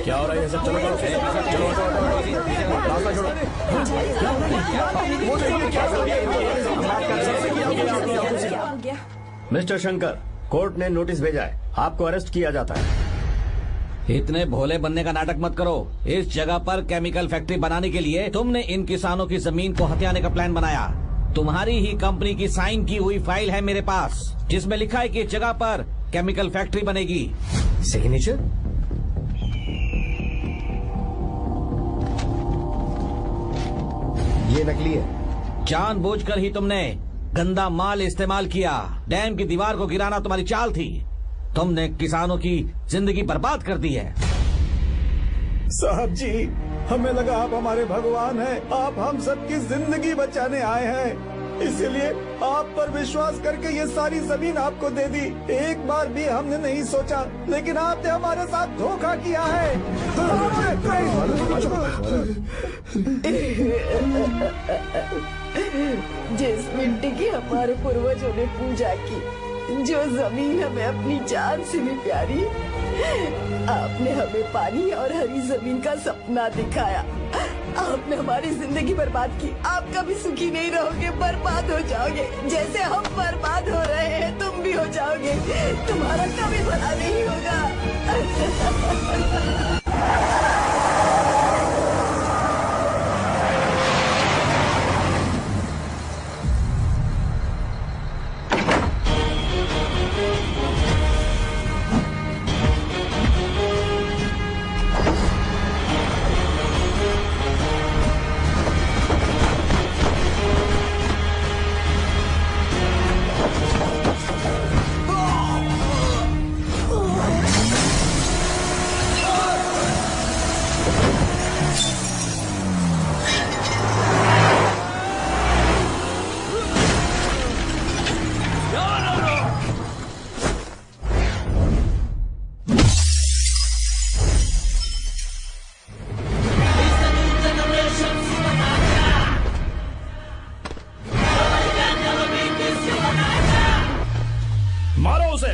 क्या हो रहा है? सब चलो चलो रास्ता छोड़ो। मिस्टर शंकर, कोर्ट ने नोटिस भेजा है, आपको अरेस्ट किया जाता है। इतने भोले बनने का नाटक मत करो। इस जगह पर केमिकल फैक्ट्री बनाने के लिए तुमने इन किसानों की जमीन को हथियाने का प्लान बनाया। तुम्हारी ही कंपनी की साइन की हुई फाइल है मेरे पास, जिसमें लिखा है कि इस जगह पर केमिकल फैक्ट्री बनेगी। सिग्नेचर? ये नकली है। जानबूझकर ही तुमने गंदा माल इस्तेमाल किया। डैम की दीवार को गिराना तुम्हारी चाल थी। तुमने किसानों की जिंदगी बर्बाद कर दी है। साहब जी, हमें लगा आप हमारे भगवान हैं, आप हम सबकी जिंदगी बचाने आए हैं, इसीलिए आप पर विश्वास करके ये सारी जमीन आपको दे दी। एक बार भी हमने नहीं सोचा, लेकिन आपने हमारे साथ धोखा किया है। जिस मिट्टी की हमारे पूर्वजों ने पूजा की, जो जमीन हमें अपनी जान से भी प्यारी, आपने हमें पानी और हरी जमीन का सपना दिखाया। आपने हमारी जिंदगी बर्बाद की। आप कभी सुखी नहीं रहोगे, बर्बाद हो जाओगे। जैसे हम बर्बाद हो रहे हैं तुम भी हो जाओगे। तुम्हारा कभी भला नहीं होगा। मारो उसे।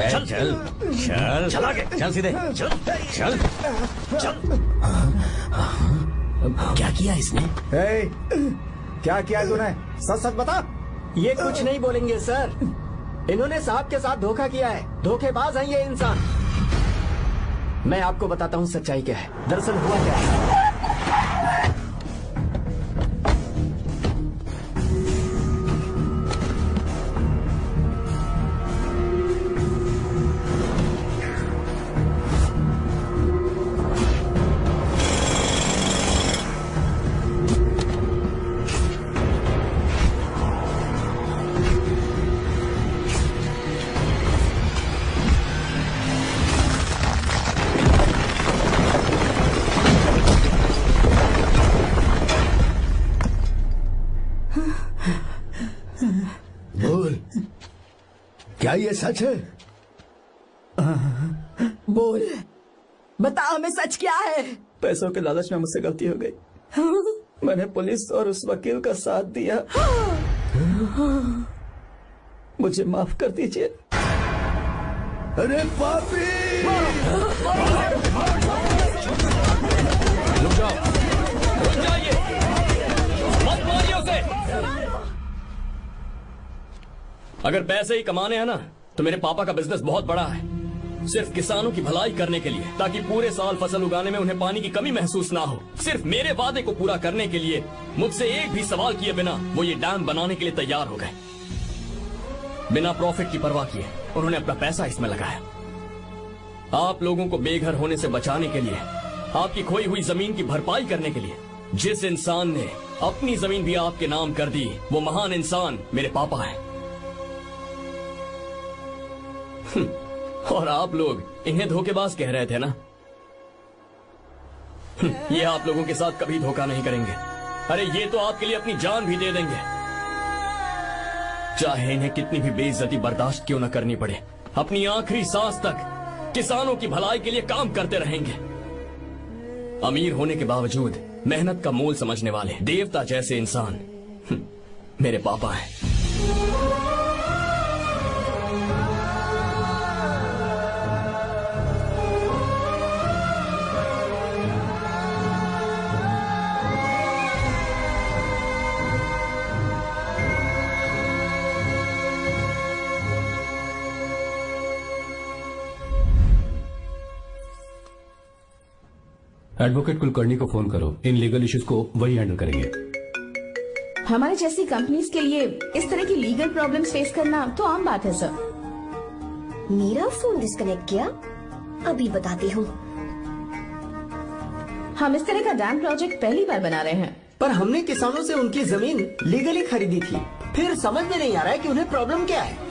चल चल चल चल आगे चल सीधे चल चल चल। क्या किया इसने? क्या किया तूने? सच सच बता। ये कुछ नहीं बोलेंगे सर। इन्होंने साहब के साथ धोखा किया है। धोखेबाज हैं ये इंसान। मैं आपको बताता हूँ सच्चाई क्या है। दरअसल हुआ क्या है, क्या ये सच है? बोल, बता हमें सच क्या है? पैसों के लालच में मुझसे गलती हो गई। मैंने पुलिस और उस वकील का साथ दिया। मुझे माफ कर दीजिए। अरे पापी! रुक जाओ, रुक जाइए, मत मारिए उसे। अगर पैसे ही कमाने हैं ना, तो मेरे पापा का बिजनेस बहुत बड़ा है। सिर्फ किसानों की भलाई करने के लिए, ताकि पूरे साल फसल उगाने में उन्हें पानी की कमी महसूस ना हो। सिर्फ मेरे वादे को पूरा करने के लिए मुझसे एक भी सवाल किए बिना वो ये डैम बनाने के लिए तैयार हो गए। बिना प्रॉफिट की परवाह किए उन्होंने अपना पैसा इसमें लगाया। आप लोगों को बेघर होने से बचाने के लिए, आपकी खोई हुई जमीन की भरपाई करने के लिए। जिस इंसान ने अपनी जमीन भी आपके नाम कर दी, वो महान इंसान मेरे पापा हैं। और आप लोग इन्हें धोखेबाज कह रहे थे ना? ये आप लोगों के साथ कभी धोखा नहीं करेंगे। अरे ये तो आपके लिए अपनी जान भी दे देंगे, चाहे इन्हें कितनी भी बेइज्जती बर्दाश्त क्यों न करनी पड़े। अपनी आखिरी सांस तक किसानों की भलाई के लिए काम करते रहेंगे। अमीर होने के बावजूद मेहनत का मोल समझने वाले देवता जैसे इंसान मेरे पापा हैं। एडवोकेट कुलकर्णी को फोन करो। इन लीगल इश्यूज को वही हैंडल करेंगे। हमारे जैसी कंपनीज के लिए इस तरह की लीगल प्रॉब्लम्स फेस करना तो आम बात है सर। मेरा फोन डिस्कनेक्ट किया, अभी बताती हूँ। हम इस तरह का डैम प्रोजेक्ट पहली बार बना रहे हैं। पर हमने किसानों से उनकी जमीन लीगली खरीदी थी, फिर समझ में नहीं आ रहा है कि उन्हें प्रॉब्लम क्या है।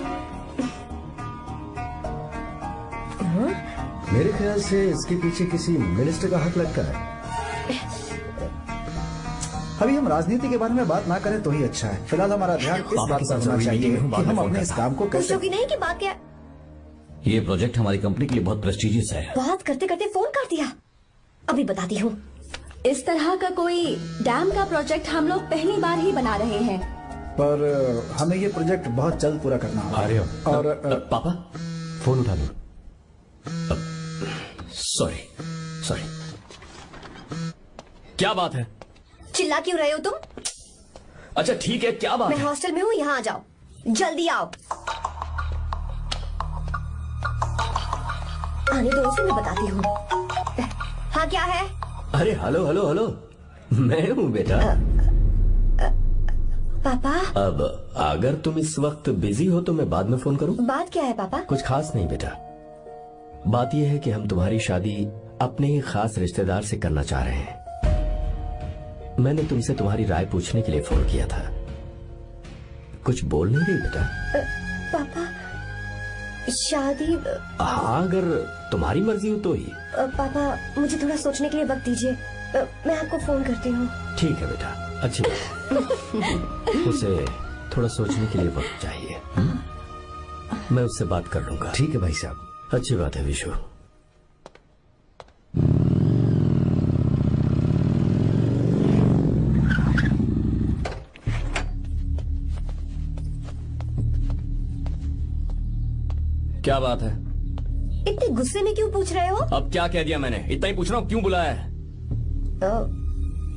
मेरे ख्याल से इसके पीछे किसी मिनिस्टर का हाथ लगता है। अभी हम राजनीति के बारे में बात ना करें तो ही अच्छा है। फिलहाल हमारा ध्यान इस बात पर होना चाहिए कि हम अपने इस काम को कैसे। की नहीं की बात क्या? ये प्रोजेक्ट हमारी कंपनी के लिए बहुत प्रेस्टिजियस है। बात करते करते फोन कर दिया, अभी बताती हूँ। इस तरह का कोई डैम का प्रोजेक्ट हम लोग पहली बार ही बना रहे हैं, पर हमें ये प्रोजेक्ट बहुत जल्द पूरा करना होगा। आ रहे हो? और पापा फोन उठा लो। सॉरी सॉरी, क्या बात है? चिल्ला क्यों रहे हो तुम? अच्छा ठीक है, क्या बात मैं है? हॉस्टल में हूँ, यहाँ आ जाओ, जल्दी आओ। आने दो उसे, मैं बताती हूँ। हाँ क्या है? अरे हेलो हेलो हेलो, मैं हूँ बेटा। पापा अब अगर तुम इस वक्त बिजी हो तो मैं बाद में फोन करूँ? बात क्या है पापा? कुछ खास नहीं बेटा, बात यह है कि हम तुम्हारी शादी अपने ही खास रिश्तेदार से करना चाह रहे हैं। मैंने तुमसे तुम्हारी राय पूछने के लिए फोन किया था। कुछ बोल नहीं रही बेटा? पापा शादी। हाँ अगर तुम्हारी मर्जी हो तो ही। पापा मुझे थोड़ा सोचने के लिए वक्त दीजिए, मैं आपको फोन करती हूँ। ठीक है बेटा, अच्छी बात। उसे थोड़ा सोचने के लिए वक्त चाहिए। मैं उससे बात कर लूंगा। ठीक है भाई साहब, अच्छी बात है विशु। क्या बात है? इतने गुस्से में क्यों पूछ रहे हो? अब क्या कह दिया मैंने? इतना ही पूछ रहा हूँ, क्यों बुलाया है?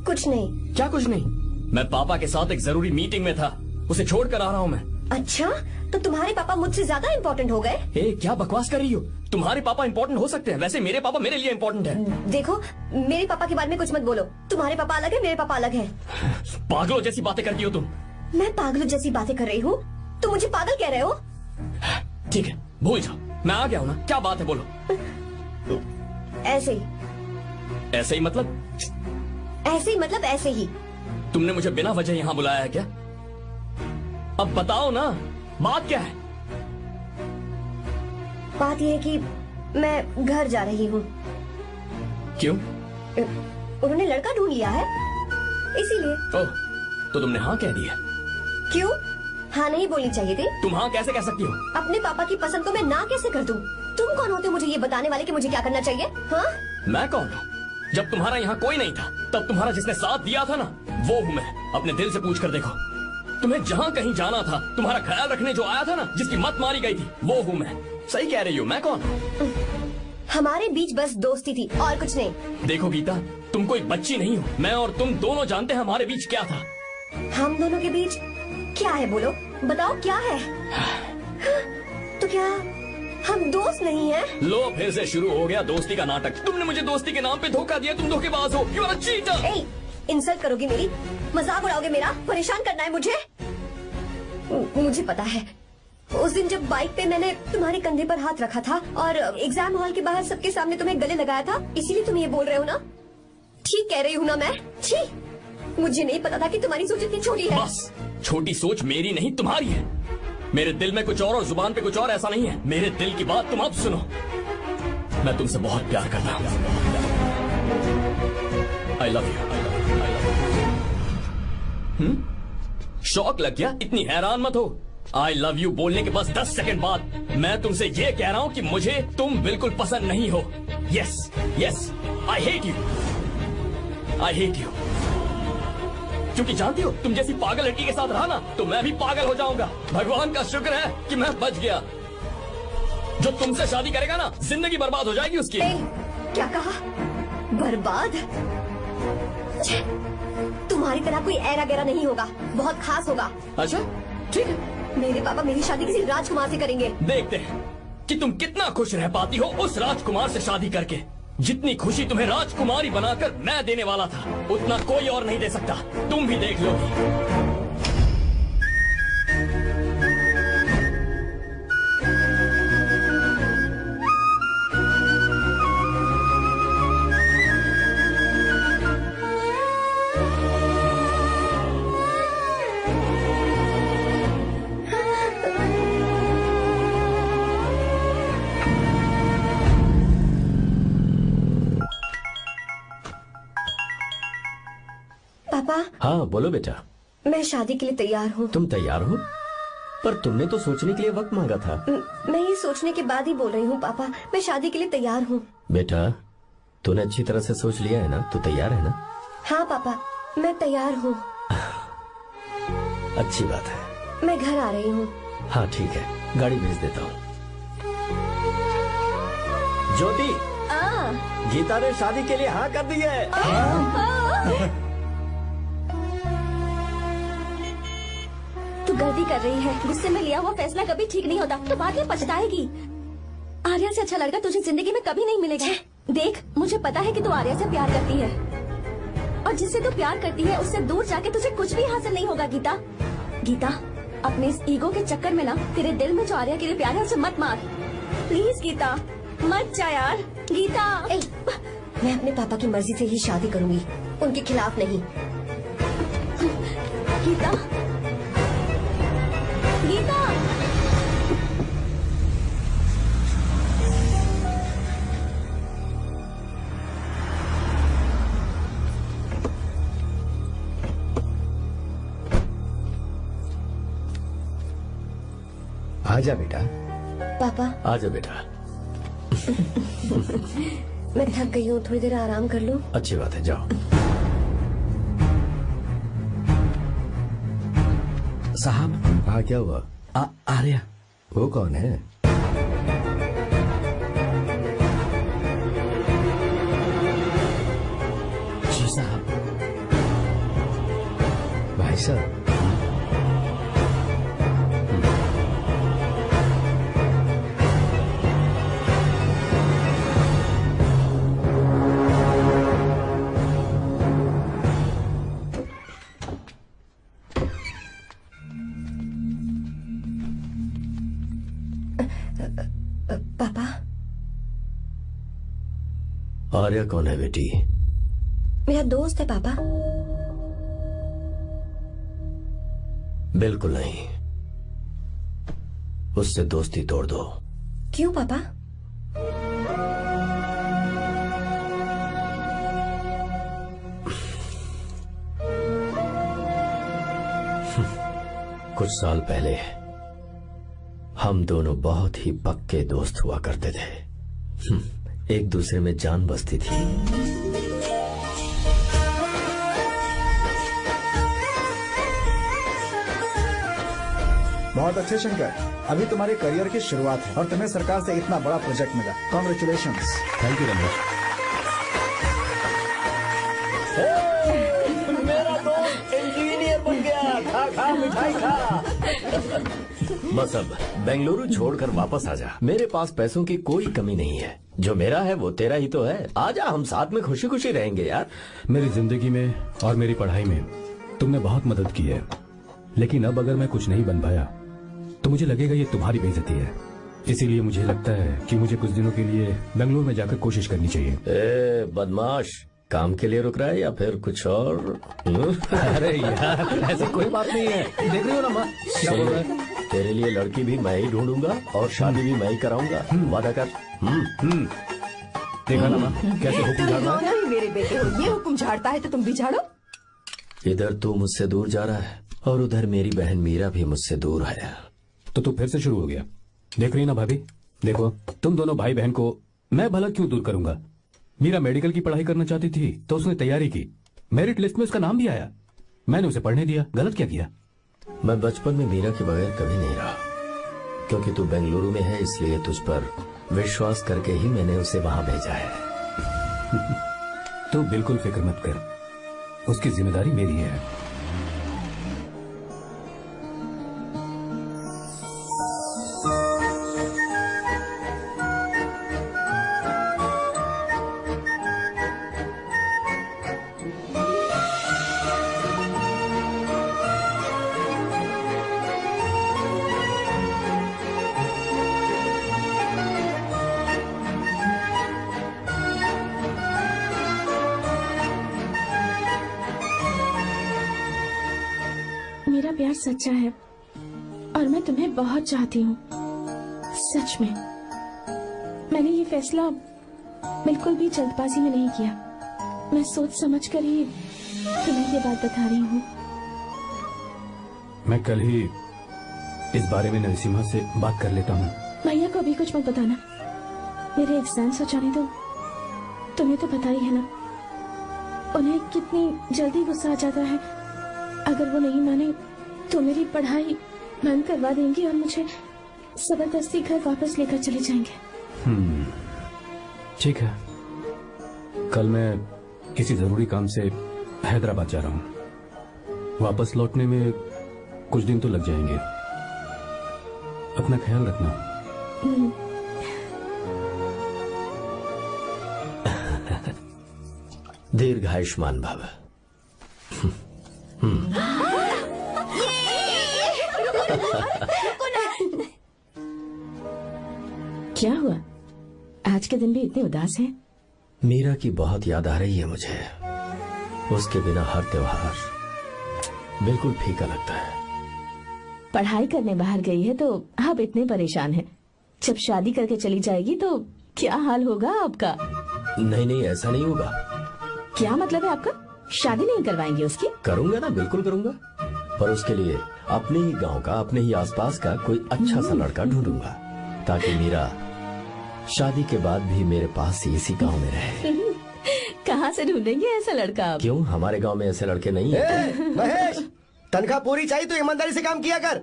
कुछ नहीं। क्या कुछ नहीं? मैं पापा के साथ एक जरूरी मीटिंग में था, उसे छोड़ कर आ रहा हूँ मैं। अच्छा, तो तुम्हारे पापा मुझसे ज्यादा इम्पोर्टेंट हो गए? क्या बकवास कर रही हो? तुम्हारे पापा इम्पोर्टेंट हो सकते हैं, वैसे मेरे पापा मेरे लिए इम्पोर्टेंट है। देखो, मेरे पापा के बारे में कुछ मत बोलो। तुम्हारे पापा अलग है, मेरे पापा अलग है। पागलों जैसी बातें करती हो तुम। मैं पागलों जैसी बातें कर रही हूँ? तुम मुझे पागल कह रहे हो? ठीक है, भूल जाओ, मैं आ गया हूँ ना। क्या बात है, बोलो। ऐसे ही। ऐसे ही मतलब? ऐसे ही मतलब ऐसे ही। तुमने मुझे बिना वजह यहाँ बुलाया है क्या? अब बताओ ना, बात क्या है? बात यह है कि मैं घर जा रही हूँ। क्यों? उन्होंने लड़का ढूंढ लिया है, इसीलिए। ओह, तो तुमने हाँ कह दिया? क्यों? हाँ नहीं बोलनी चाहिए थी? तुम हाँ कैसे कह सकती हो? अपने पापा की पसंद को मैं ना कैसे कर दूं? तुम कौन होते हो मुझे ये बताने वाले कि मुझे क्या करना चाहिए? हाँ? मैं कौन हूँ? जब तुम्हारा यहाँ कोई नहीं था, तब तुम्हारा जिसने साथ दिया था ना, वो हूँ मैं। अपने दिल से पूछ कर देखो, तुम्हें जहाँ कहीं जाना था, तुम्हारा ख्याल रखने जो आया था ना, जिसकी मत मारी गई थी, वो हूँ मैं। सही कह रही हो, मैं कौन? हमारे बीच बस दोस्ती थी और कुछ नहीं। देखो गीता, तुम कोई बच्ची नहीं हो। मैं और तुम दोनों जानते हैं हमारे बीच क्या था। हम दोनों के बीच क्या है? बोलो, बताओ क्या है? तो क्या हम दोस्त नहीं हैं? लो, फिर से शुरू हो गया दोस्ती का नाटक। तुमने मुझे दोस्ती के नाम पे धोखा दिया, तुम धोखेबाज हो। You are a cheater. Insult करोगी मेरी? मजाक उड़ाओगे मेरा? परेशान करना है मुझे? मुझे पता है, उस दिन जब बाइक पे मैंने तुम्हारे कंधे पर हाथ रखा था और एग्जाम हॉल के बाहर सबके सामने तुम्हें गले लगाया था, इसीलिए तुम ये बोल रहे हो ना? ठीक कह रही हूँ ना मैं? ठीक, मुझे नहीं पता था कि तुम्हारी सोच इतनी छोटी है। बस, छोटी सोच मेरी नहीं तुम्हारी है। मेरे दिल में कुछ और जुबान पे कुछ और, ऐसा नहीं है। मेरे दिल की बात तुम अब सुनो। मैं तुमसे बहुत प्यार करता हूँ। I love you. शौक लग गया? इतनी हैरान मत हो। आई लव यू बोलने के बस 10 सेकंड बाद मैं तुमसे ये कह रहा हूँ कि मुझे तुम बिल्कुल पसंद नहीं हो। Yes yes, I hate you. I hate you. क्योंकि जानती हो, तुम जैसी पागल लड़की के साथ रहा ना, तो मैं भी पागल हो जाऊंगा। भगवान का शुक्र है कि मैं बच गया। जो तुमसे शादी करेगा ना, जिंदगी बर्बाद हो जाएगी उसकी। क्या कहा? बर्बाद? तुम्हारी तरह कोई ऐरा गैरा नहीं होगा, बहुत खास होगा। अच्छा ठीक है, मेरे पापा मेरी शादी किसी राजकुमार से करेंगे। देखते हैं कि तुम कितना खुश रह पाती हो उस राजकुमार से शादी करके। जितनी खुशी तुम्हें राजकुमारी बनाकर मैं देने वाला था, उतना कोई और नहीं दे सकता। तुम भी देख लोगी। हाँ बोलो बेटा। मैं शादी के लिए तैयार हूँ। तुम तैयार हो? पर तुमने तो सोचने के लिए वक्त मांगा था। मैं ये सोचने के बाद ही बोल रही हूँ पापा, मैं शादी के लिए तैयार हूँ। बेटा तूने अच्छी तरह से सोच लिया है ना? तू तैयार है ना? हाँ पापा, मैं तैयार हूँ। अच्छी बात है। मैं घर आ रही हूँ। हाँ ठीक है, गाड़ी भेज देता हूँ। ज्योति, गीता ने शादी के लिए हाँ कर दी है। तू गलती कर रही है। गुस्से में लिया हुआ फैसला कभी ठीक नहीं होता, तो बाद में पछताएगी। आर्या से अच्छा लड़का तुझे जिंदगी में कभी नहीं मिलेगा। देख, मुझे पता है कि तू आर्या से प्यार करती है, और जिससे तू प्यार करती है उससे दूर जाके तुझे कुछ भी हासिल नहीं होगा। गीता, गीता, अपने इस ईगो के चक्कर में ना तेरे दिल में जो आर्या के लिए प्यार है उसे मत मार। प्लीज गीता, मत जा यार। गीता, मैं अपने पापा की मर्जी से ही शादी करूंगी, उनके खिलाफ नहीं। गीता, गीता, आजा बेटा। पापा, आजा बेटा। मैं थक गई हूँ, थोड़ी देर आराम कर लूँ। अच्छी बात है, जाओ। साहब। हाँ क्या हुआ? आर्या। वो कौन है? जी साहब। भाई साहब, पापा। आर्या कौन है बेटी? मेरा दोस्त है पापा। बिल्कुल नहीं, उससे दोस्ती तोड़ दो। क्यों पापा? कुछ साल पहले हम दोनों बहुत ही पक्के दोस्त हुआ करते थे। एक दूसरे में जान बसती थी। बहुत अच्छे शंकर, अभी तुम्हारे करियर की शुरुआत है और तुम्हें सरकार से इतना बड़ा प्रोजेक्ट मिला। कॉन्ग्रेचुलेशंस। Thank you Ramesh. मेरा दोस्त इंजीनियर बन गया। खा खा मिठाई खा। बस अब बेंगलुरु छोड़कर वापस आ जा। मेरे पास पैसों की कोई कमी नहीं है। जो मेरा है वो तेरा ही तो है। आजा, हम साथ में खुशी खुशी रहेंगे यार। मेरी जिंदगी में और मेरी पढ़ाई में तुमने बहुत मदद की है, लेकिन अब अगर मैं कुछ नहीं बन पाया तो मुझे लगेगा ये तुम्हारी बेइज्जती है। इसीलिए मुझे लगता है कि मुझे कुछ दिनों के लिए बेंगलुरु में जाकर कोशिश करनी चाहिए। ए बदमाश, काम के लिए रुक रहा है या फिर कुछ और? अरे यार, ऐसी कोई बात नहीं है। देख रही हो ना माँ, क्या बोल रहा है? तेरे लिए लड़की भी मैं ही ढूंढूंगा और शादी भी मैं ही कराऊंगा। वादा कर। देखा ना माँ, कैसे हुक्म झाड़ रहा है? मेरे बेटे हो, ये हुक्म झाड़ता है तो तुम भी झाड़ो। इधर तू मुझसे दूर जा रहा है और उधर मेरी बहन मीरा भी मुझसे दूर है। तो तू फिर से शुरू हो गया। देख रही ना भाभी, देखो तुम दोनों भाई बहन को मैं भला क्यों दूर करूंगा। मीरा मेडिकल की पढ़ाई करना चाहती थी तो उसने तैयारी की, मेरिट लिस्ट में उसका नाम भी आया, मैंने उसे पढ़ने दिया। गलत क्या किया? मैं बचपन में मीरा के बगैर कभी नहीं रहा, क्योंकि तू बेंगलुरु में है इसलिए तुझ पर विश्वास करके ही मैंने उसे वहां भेजा है। तू बिल्कुल फिक्र मत कर, उसकी जिम्मेदारी मेरी है। मेरा प्यार सच्चा है और मैं तुम्हें बहुत चाहती हूँ, सच में। मैंने ये फैसला बिल्कुल भी जल्दबाजी में नहीं किया। मैं सोच समझ कर ही तुम्हें ये बात बता रही हूँ। मैं कल ही इस बारे में नरसिम्हा से बात कर लेता हूँ। भैया को अभी कुछ मत बताना, मेरे एग्जाम्स हो जाने दो। तुम्हें तो पता ही है ना उन्हें कितनी जल्दी गुस्सा आ जाता है। अगर वो नहीं माने तो मेरी पढ़ाई बंद करवा देंगे और मुझे जबरदस्ती घर वापस लेकर चले जाएंगे। ठीक है, कल मैं किसी जरूरी काम से हैदराबाद जा रहा हूँ। वापस लौटने में कुछ दिन तो लग जाएंगे। अपना ख्याल रखना। दीर्घायुष्मान भव। क्या हुआ, आज के दिन भी इतने उदास हैं? मीरा की बहुत याद आ रही है मुझे। उसके बिना हर त्योहार बिल्कुल फीका लगता है। पढ़ाई करने बाहर गई है तो अब इतने परेशान है। जब शादी करके चली जाएगी तो क्या हाल होगा आपका? नहीं नहीं, ऐसा नहीं होगा। क्या मतलब है आपका? शादी नहीं करवाएंगे उसकी? करूंगा ना, बिल्कुल करूंगा, पर उसके लिए अपने ही गांव का, अपने ही आसपास का कोई अच्छा सा लड़का ढूंढूंगा ताकि मीरा शादी के बाद भी मेरे पास ही इसी गांव में रहे। कहाँ से ढूंढेंगे ऐसा लड़का आप? क्यों, हमारे गांव में ऐसे लड़के नहीं हैं। महेश, तनख्वाह पूरी चाहिए तो ईमानदारी से काम किया कर।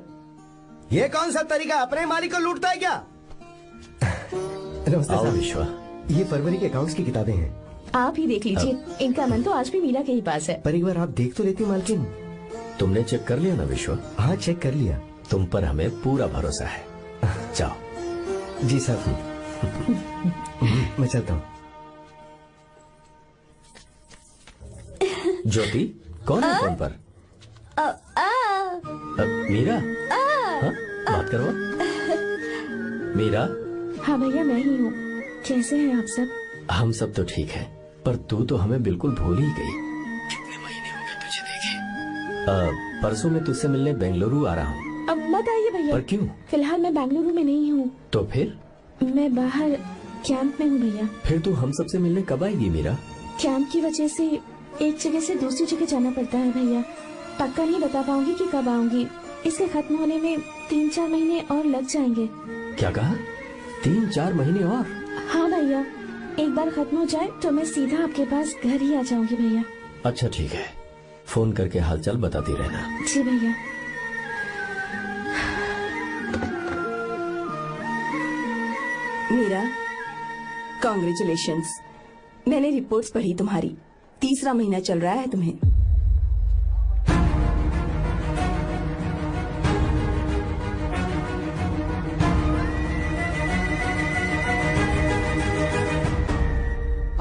ये कौन सा तरीका, अपने मालिक को लूटता है क्या? आओ विश्वा, ये फरवरी के अकाउंट्स की किताबें हैं। आप ही देख लीजिए, इनका मन तो आज भी मीरा के ही पास है। पर एक बार आप देख तो लेती मालकिन। तुमने चेक कर लिया ना विश्वा? हाँ, चेक कर लिया। तुम पर हमें पूरा भरोसा है। जाओ। जी साहब। मैं चलता हूँ। ज्योति, कौन है फोन पर? मीरा? हाँ? बात करो। मीरा? हाँ भैया, मैं ही हूँ। कैसे हैं आप सब? हम सब तो ठीक है, पर तू तो हमें बिल्कुल भूल ही गई। कितने महीने हो गए तुझे देखे। परसों मैं तुझसे मिलने बेंगलुरु आ रहा हूँ। अब मत आइए भैया। पर क्यों? फिलहाल मैं बेंगलुरु में नहीं हूँ। तो फिर? मैं बाहर कैंप में हूँ भैया। फिर तू हम सबसे मिलने कब आएगी मीरा? कैंप की वजह से एक जगह से दूसरी जगह जाना पड़ता है भैया। पक्का नहीं बता पाऊंगी कि कब आऊंगी। इसके खत्म होने में 3-4 महीने और लग जाएंगे। क्या कहा? 3-4 महीने और? हाँ भैया, एक बार खत्म हो जाए तो मैं सीधा आपके पास घर ही आ जाऊंगी भैया। अच्छा ठीक है, फोन करके हालचाल बताती रहना। जी भैया। मीरा, कॉन्ग्रेचुलेशंस। मैंने रिपोर्ट्स पढ़ी तुम्हारी। 3रा महीना चल रहा है तुम्हें।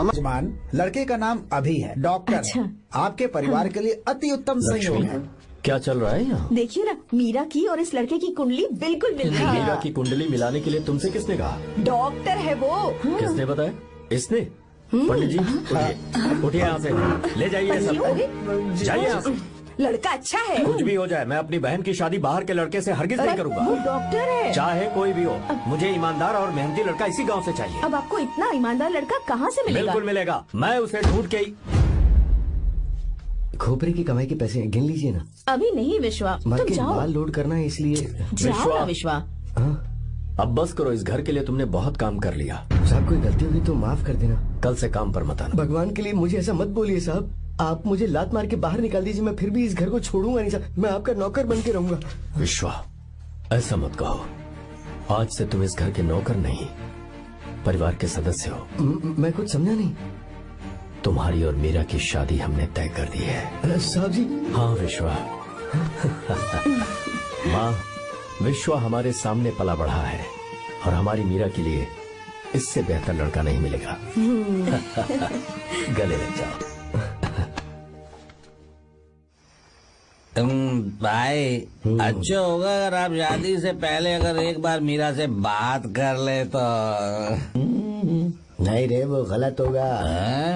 जमान, लड़के का नाम अभी है, डॉक्टर। अच्छा। आपके परिवार के लिए अति उत्तम संयोग है। क्या चल रहा है यहाँ? देखिए ना, मीरा की और इस लड़के की कुंडली बिल्कुल मिल रही है। मीरा की कुंडली मिलाने के लिए तुमसे किसने कहा? डॉक्टर है वो। किसने बताया? इसने? पंडित जी, उठिए, उठिए यहाँ से, ले जाइए सब, जाइए यहाँ से। लड़का अच्छा है। कुछ भी हो जाए, मैं अपनी बहन की शादी बाहर के लड़के से हरगिज नहीं करूंगा। वो डॉक्टर है। चाहे कोई भी हो, मुझे ईमानदार और मेहनती लड़का इसी गांव से चाहिए। अब आपको इतना ईमानदार लड़का कहाँ से मिलेगा? बिल्कुल मिलेगा, मैं उसे ढूंढ के ही। खोपरे की कमाई के पैसे गिन लीजिए ना। अभी नहीं विश्वा, तुम मालकिन, जाओ। माल लोड करना है इसलिए। जाओ ना विश्वा। अब बस करो, इस घर के लिए तुमने बहुत काम कर लिया। साहब, कोई गलती होगी तो माफ कर देना। कल से काम पर मत आना। भगवान के लिए मुझे ऐसा मत बोलिए साहब। आप मुझे लात मार के बाहर निकाल दीजिए, मैं फिर भी इस घर को छोड़ूंगा नहीं साहब। मैं आपका नौकर बन के रहूंगा। विश्वा, ऐसा मत कहो। आज से तुम इस घर के नौकर नहीं, परिवार के सदस्य हो। मैं कुछ समझा नहीं। तुम्हारी और मीरा की शादी हमने तय कर दी है। साहब जी। हाँ विश्वा। माँ, विश्वा हमारे सामने पला बढ़ा है और हमारी मीरा के लिए इससे बेहतर लड़का नहीं मिलेगा। गले लग जाओ। भाई, अच्छा होगा अगर आप शादी से पहले अगर एक बार मीरा से बात कर ले तो। नहीं रे, वो गलत होगा।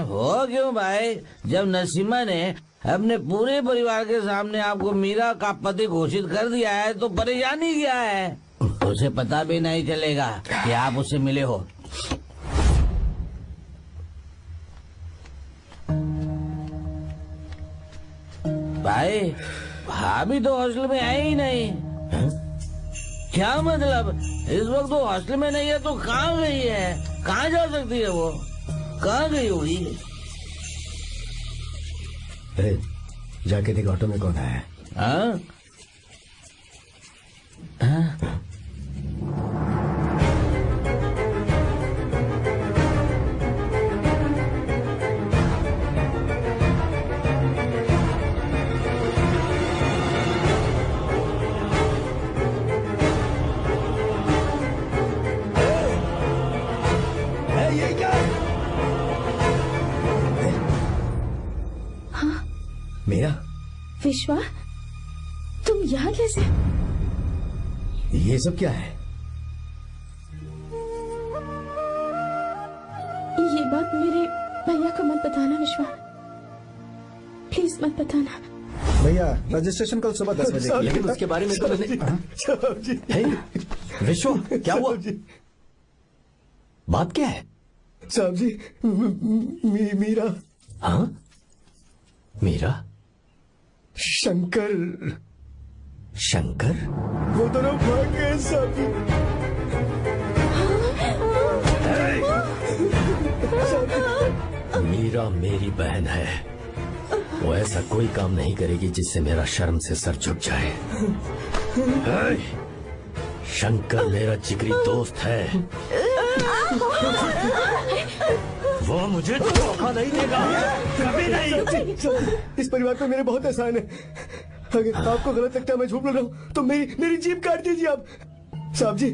हो क्यों भाई? जब नसीमा ने अपने पूरे परिवार के सामने आपको मीरा का पति घोषित कर दिया है तो परेशानी क्या है? उसे पता भी नहीं चलेगा कि आप उससे मिले हो। भाई भाभी तो हॉस्टल में है ही नहीं। क्या मतलब? इस वक्त वो हॉस्टल में नहीं है तो कहाँ गई है? कहाँ जा सकती है वो? कहाँ गई हुई? जाके देख ऑटो में कौन आया है। हाँ? ये क्या? हाँ? मेरा विश्वा, तुम यहाँ कैसे? ये सब क्या है? ये बात मेरे भैया को मत बताना विश्वा, प्लीज मत बताना। भैया रजिस्ट्रेशन कल सुबह 10 बजे। लेकिन उसके बारे में तो मैंने विश्व क्या हुआ? बात क्या है? साहब जी मीरा। हाँ मीरा? शंकर। शंकर? वो दोनों भाग गए साहब जी। मीरा मेरी बहन है, वो ऐसा कोई काम नहीं करेगी जिससे मेरा शर्म से सर झुक जाए। शंकर मेरा जिगरी दोस्त है, वो मुझे धोखा नहीं देगा, कभी नहीं। इस परिवार पे मेरे बहुत एहसान है। अगर आपको गलत लगता है मैं झूठ बोल रहा हूँ तो मेरी जीभ काट दीजिए आप। साहब जी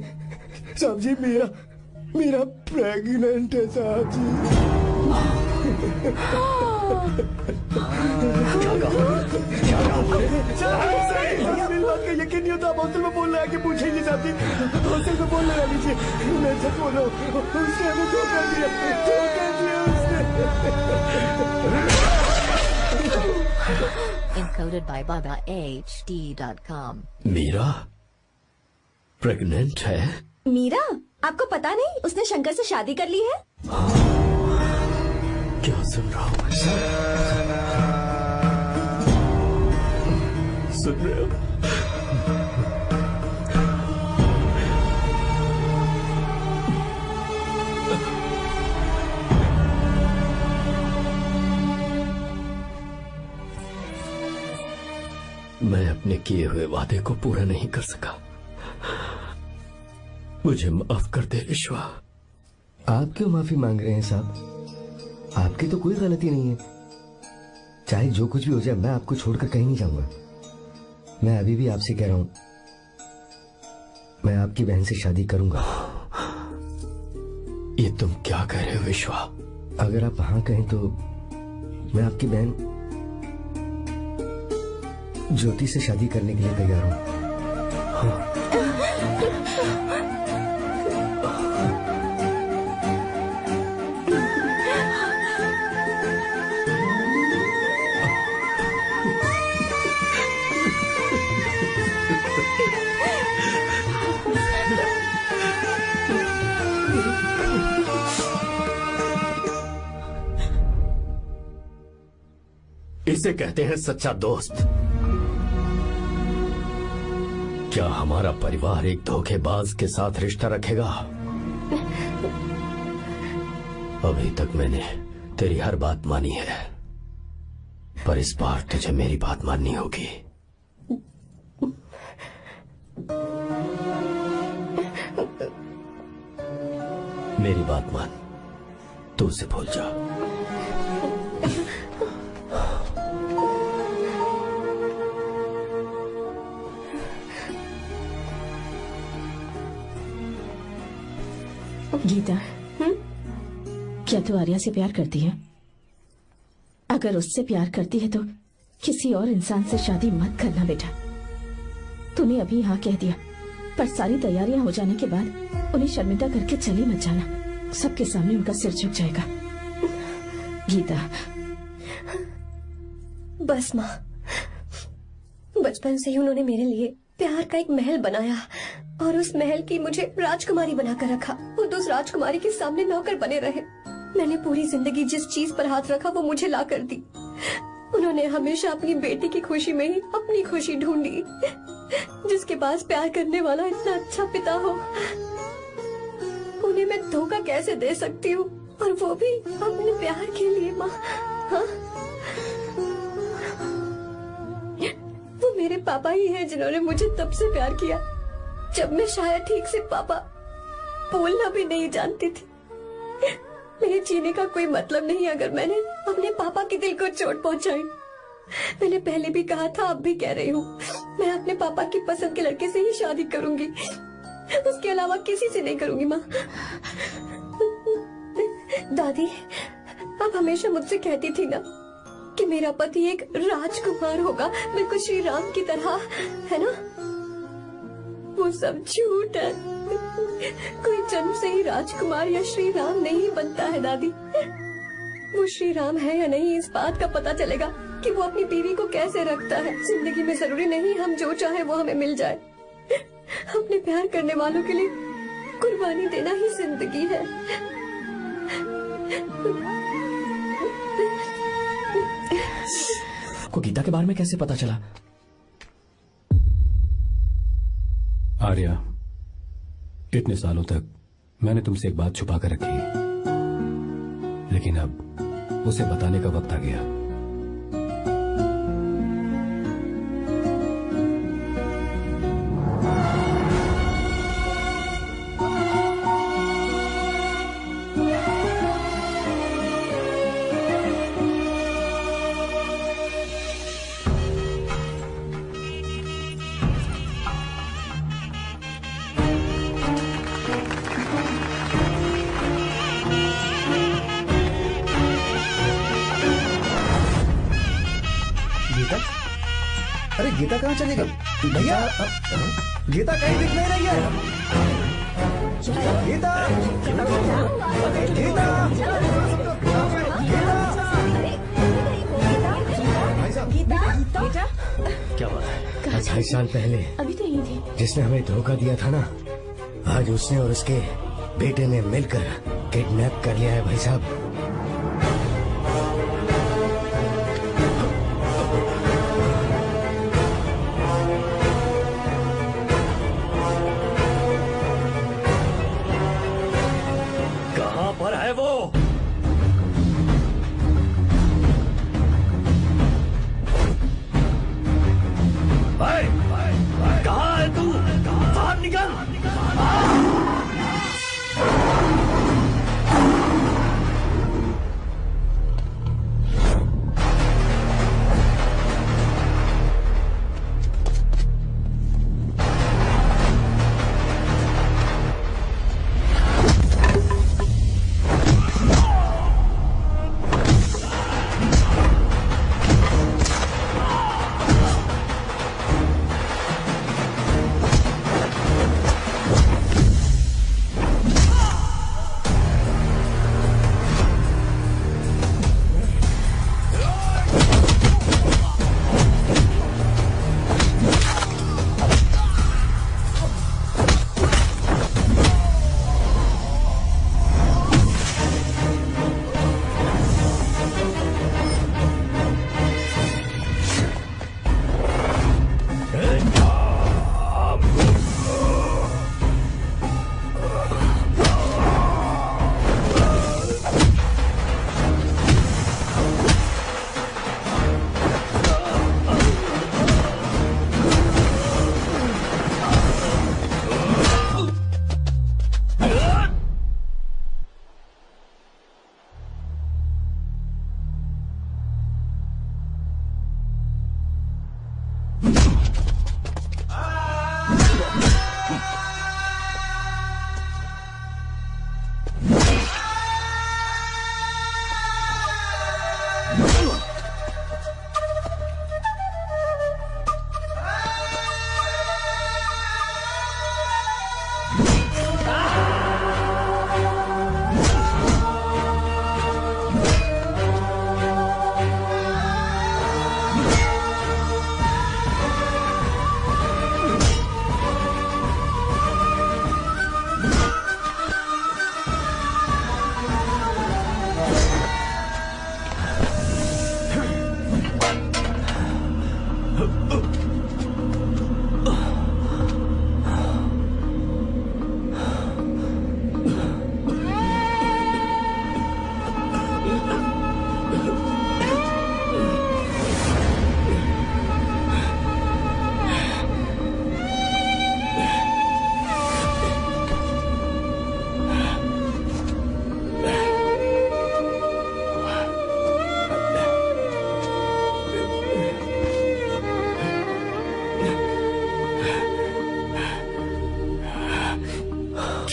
मेरा प्रेग्नेंट है साहब जी। मेरी बात का यकीन नहीं होता। आप हॉस्टल में बोल रहे हैं कि पूछेंगे साहब जी, हॉस्टल में बोलने वाली लीजिए। मैं सच बोल रहा हूँ, उसने हमें धोखा दिया Encoded by BabaHD.com. Meera pregnant है? मीरा, आपको पता नहीं उसने शंकर से शादी कर ली है? क्या सुन रहा हूँ? सुन रहे हो? मैं अपने किए हुए वादे को पूरा नहीं कर सका, मुझे माफ कर दे विश्वा। आप क्यों माफी मांग रहे हैं साहब? आपकी तो कोई गलती नहीं है। चाहे जो कुछ भी हो जाए मैं आपको छोड़कर कहीं नहीं जाऊंगा। मैं अभी भी आपसे कह रहा हूं, मैं आपकी बहन से शादी करूंगा। ये तुम क्या कह रहे हो विश्वा? अगर आप हाँ कहें तो मैं आपकी बहन ज्योति से शादी करने के लिए तैयार हूं। इसे कहते हैं सच्चा दोस्त। क्या हमारा परिवार एक धोखेबाज के साथ रिश्ता रखेगा? अभी तक मैंने तेरी हर बात मानी है, पर इस बार तुझे मेरी बात माननी होगी। मेरी बात मान, तू उसे भूल जा। गीता, क्या तू आर्या से प्यार करती है? अगर उससे प्यार करती है तो किसी और इंसान से शादी मत करना बेटा। तूने अभी हाँ कह दिया, पर सारी तैयारियां हो जाने के बाद उन्हें शर्मिंदा करके चली मत जाना। सबके सामने उनका सिर झुक जाएगा। गीता, बस माँ, बचपन से ही उन्होंने मेरे लिए प्यार का एक महल बनाया और उस महल की मुझे राजकुमारी बनाकर रखा और उस राजकुमारी के सामने नौकर बने रहे। मैंने पूरी जिंदगी जिस चीज पर हाथ रखा वो मुझे ला कर दी उन्होंने हमेशा अपनी बेटी की खुशी में ही अपनी खुशी ढूंढी। जिसके पास प्यार करने वाला इतना अच्छा पिता हो, उन्हें मैं धोखा कैसे दे सकती हूँ, और वो भी अपने प्यार के लिए। माँ, हाँ? वो मेरे पापा ही हैं जिन्होंने मुझे तब से प्यार किया जब मैं शायद ठीक से पापा बोलना भी नहीं जानती थी। मेरे जीने का कोई मतलब नहीं अगर मैंने अपने पापा के दिल को चोट पहुंचाई। मैंने पहले भी कहा था, अब भी कह रही हूँ, मैं अपने पापा की पसंद के लड़के से ही शादी करूंगी, उसके अलावा किसी से नहीं करूंगी। माँ, दादी आप हमेशा मुझसे कहती थी ना कि मेरा पति एक राजकुमार होगा, बिल्कुल श्री राम की तरह, है ना? वो सब झूठ है। कोई जन्म से ही राजकुमार या श्री राम नहीं बनता है दादी। वो श्री राम है या नहीं, इस बात का पता चलेगा कि वो अपनी बीवी को कैसे रखता है। जिंदगी में जरूरी नहीं हम जो चाहे वो हमें मिल जाए। अपने प्यार करने वालों के लिए कुर्बानी देना ही जिंदगी है। को गीता के बारे में कैसे पता चला? आर्या, इतने सालों तक मैंने तुमसे एक बात छुपा कर रखी, लेकिन अब उसे बताने का वक्त आ गया। अरे गीता कहाँ चली गई? भैया, गीता कहीं दिख नहीं रही है। गीता, गीता, बेटा क्या बात है? 28 साल पहले अभी तो यही थी। जिसने हमें धोखा दिया था ना, आज उसने और उसके बेटे ने मिलकर किडनैप कर लिया है भाई साहब। कहां पर है वो? कहां है तू? बाहर निकल!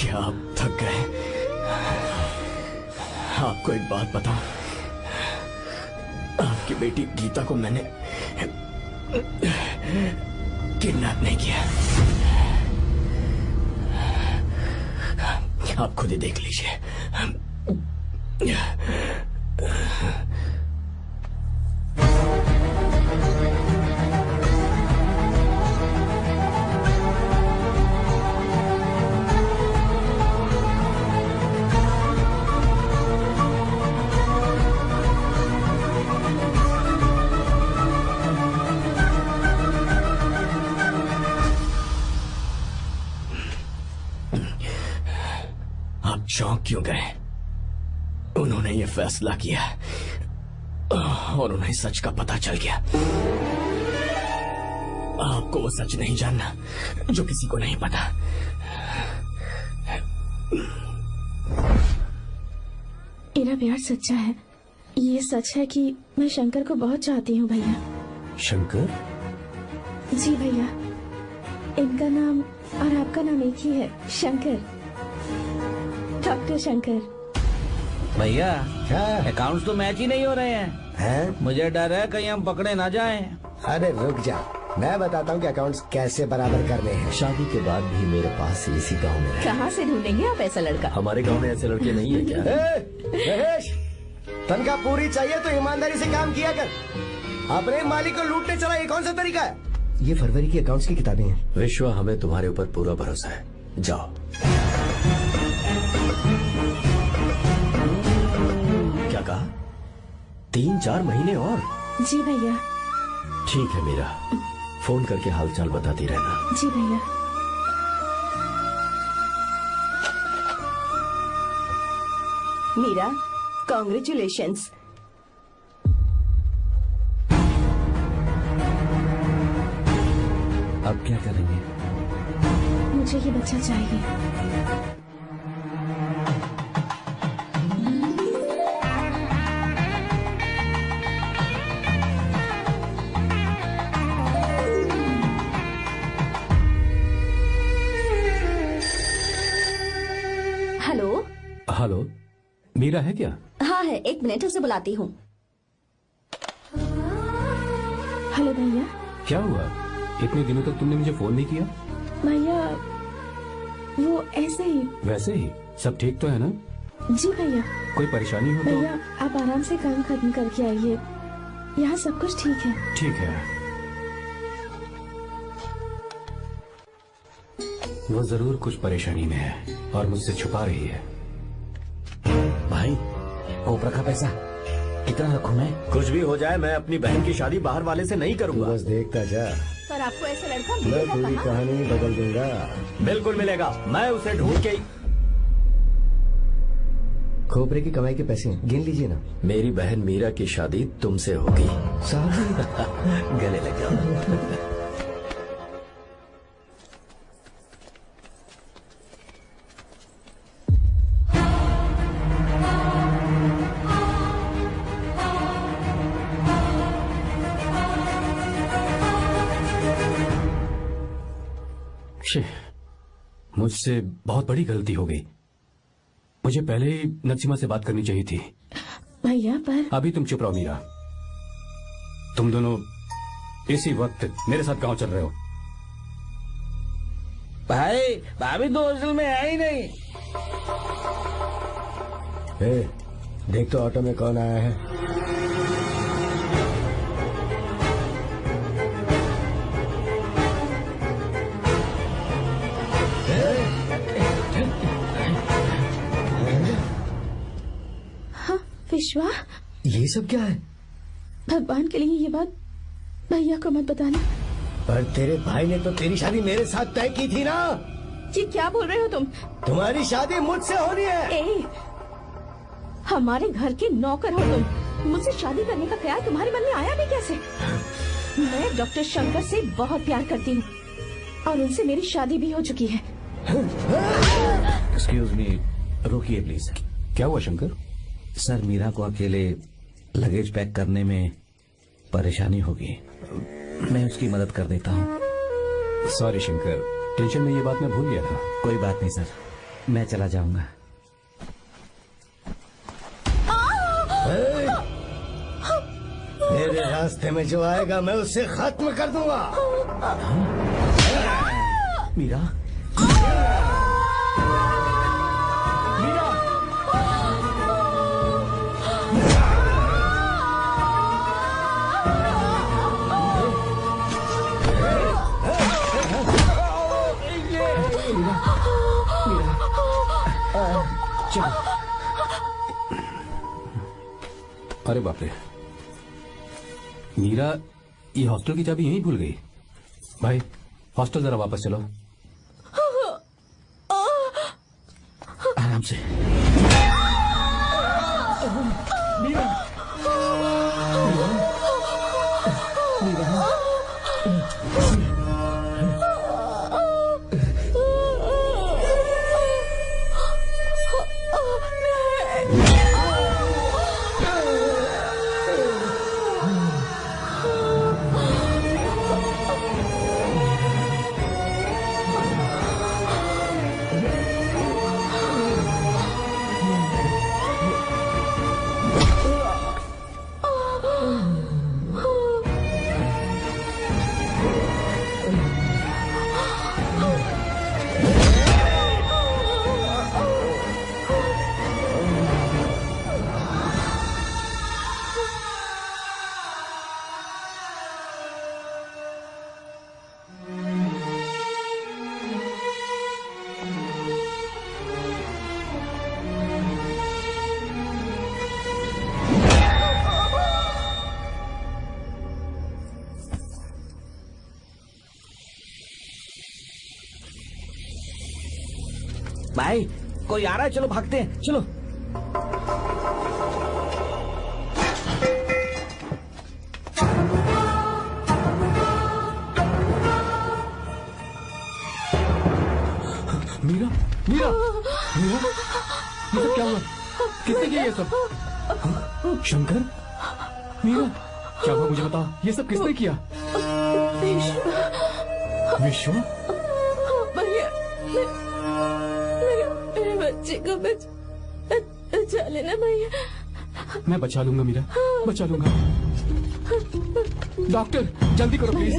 क्या आप थक गए? आपको एक बात बताऊं, आपकी बेटी गीता को मैंने किडनैप नहीं किया। आप खुद ही देख लीजिए। चौंक क्यों गए? उन्होंने ये फैसला किया और उन्हें सच का पता चल गया। आपको वो सच नहीं जानना जो किसी को नहीं पता। मेरा प्यार सच्चा है। ये सच है कि मैं शंकर को बहुत चाहती हूँ भैया। शंकर? जी भैया, इनका नाम और आपका नाम एक ही है, शंकर, डॉक्टर शंकर। भैया अकाउंट्स तो मैच ही नहीं हो रहे हैं। मुझे डर है कहीं हम पकड़े ना जाएं। अरे रुक जा, मैं बताता हूँ कि अकाउंट्स कैसे बराबर करने हैं। शादी के बाद भी मेरे पास इसी गांव में रहे। कहाँ से ढूंढेंगे आप ऐसा लड़का? हमारे गांव में ऐसे लड़के नहीं है क्या? महेश, तनख्वाह पूरी चाहिए तो ईमानदारी से काम किया कर। अपने मालिक को लूटने चला, ये कौन सा तरीका है? ये फरवरी की अकाउंट्स की किताबें हैं। विश्व, हमें तुम्हारे ऊपर पूरा भरोसा है, जाओ। क्या कहा? 3-4 महीने और? जी भैया। ठीक है मीरा, फोन करके हालचाल बताती रहना। जी भैया। मीरा, कॉन्ग्रेचुलेशंस। अब क्या करेंगे? मुझे ये बच्चा चाहिए। हेलो, मीरा है क्या? हाँ है, 1 मिनट उसे बुलाती हूँ। हेलो भैया। क्या हुआ? इतने दिनों तक तुमने मुझे फोन नहीं किया? भैया वो ऐसे ही। वैसे ही? सब ठीक तो है ना? जी भैया। कोई परेशानी हो तो? भैया आप आराम से काम खत्म करके आइए, यहाँ सब कुछ ठीक है। ठीक है। वो जरूर कुछ परेशानी में है और मुझसे छुपा रही है। भाई, ओपरा का पैसा कितना रखूं मैं? कुछ भी हो जाए, मैं अपनी बहन की शादी बाहर वाले से नहीं करूंगा। बस देखता जा। पर आपको ऐसा लड़का मैं मिलेगा पूरी कहाँ? कहानी बदल दूंगा। बिल्कुल मिलेगा, मैं उसे ढूंढ के। खोपरे की कमाई के पैसे गिन लीजिए ना। मेरी बहन मीरा की शादी तुमसे होगी। गले लग जाओ। मुझसे बहुत बड़ी गलती हो गई। मुझे पहले ही नसीमा से बात करनी चाहिए थी। भैया पर अभी तुम चुप रहो मीरा। तुम दोनों इसी वक्त मेरे साथ गांव चल रहे हो। भाई, भाभी तो हॉस्टल में है ही नहीं। देख तो ऑटो में कौन आया है। विश्वा, ये सब क्या है? भगवान के लिए ये बात भैया को मत बताना। पर तेरे भाई ने तो तेरी शादी मेरे साथ तय की थी ना। ये क्या बोल रहे हो तुम? तुम्हारी शादी मुझसे होनी है। हमारे घर के नौकर हो तुम, मुझसे शादी करने का ख्याल तुम्हारे मन में आया भी कैसे? मैं डॉक्टर शंकर से बहुत प्यार करती हूँ और उनसे मेरी शादी भी हो चुकी है। एक्सक्यूज मी, रोकिए प्लीज। क्या हुआ शंकर? सर, मीरा को अकेले लगेज पैक करने में परेशानी होगी, मैं उसकी मदद कर देता हूँ। सॉरी शंकर, टेंशन में ये बात मैं भूल गया था। कोई बात नहीं सर, मैं चला जाऊंगा। मेरे रास्ते में जो आएगा मैं उसे खत्म कर दूंगा। मीरा, अरे बाप रे, मीरा ये हॉस्टल की चाबी यहीं भूल गई। भाई हॉस्टल जरा वापस चलो। आराम से। मीरा, भाई कोई आ रहा है, चलो भागते हैं, चलो। मीरा, मीरा, मीरा, ये सब क्या हुआ? किसने किया ये सब? शंकर, मीरा, क्या हुआ मुझे बताओ, ये सब किसने किया? विश्व? भैया, मेरे बच्चे को बचा लेना भैया। मैं बचा लूंगा मीरा, बचा लूंगा। डॉक्टर जल्दी करो प्लीज।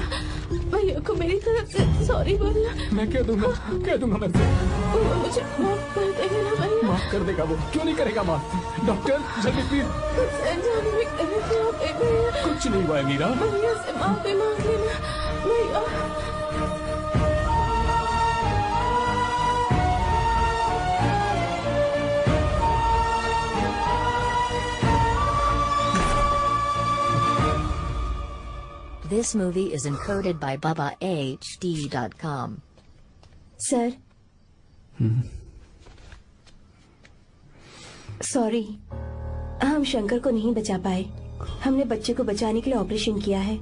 भैया को मेरी तरफ से सॉरी बोलना। मैं कह दूंगा मैं से। वो मुझे माफ कर देगा ना भैया? माफ कर देगा वो, क्यों नहीं करेगा माफ? डॉक्टर जल्दी प्लीज। कुछ नहीं हुआ है मीरा। भैया से माफी मांग लेना भैया। This movie is encoded by BabaHD.com. Sir, sorry, हम शंकर को नहीं बचा पाए। हमने बच्चे को बचाने के लिए ऑपरेशन किया है।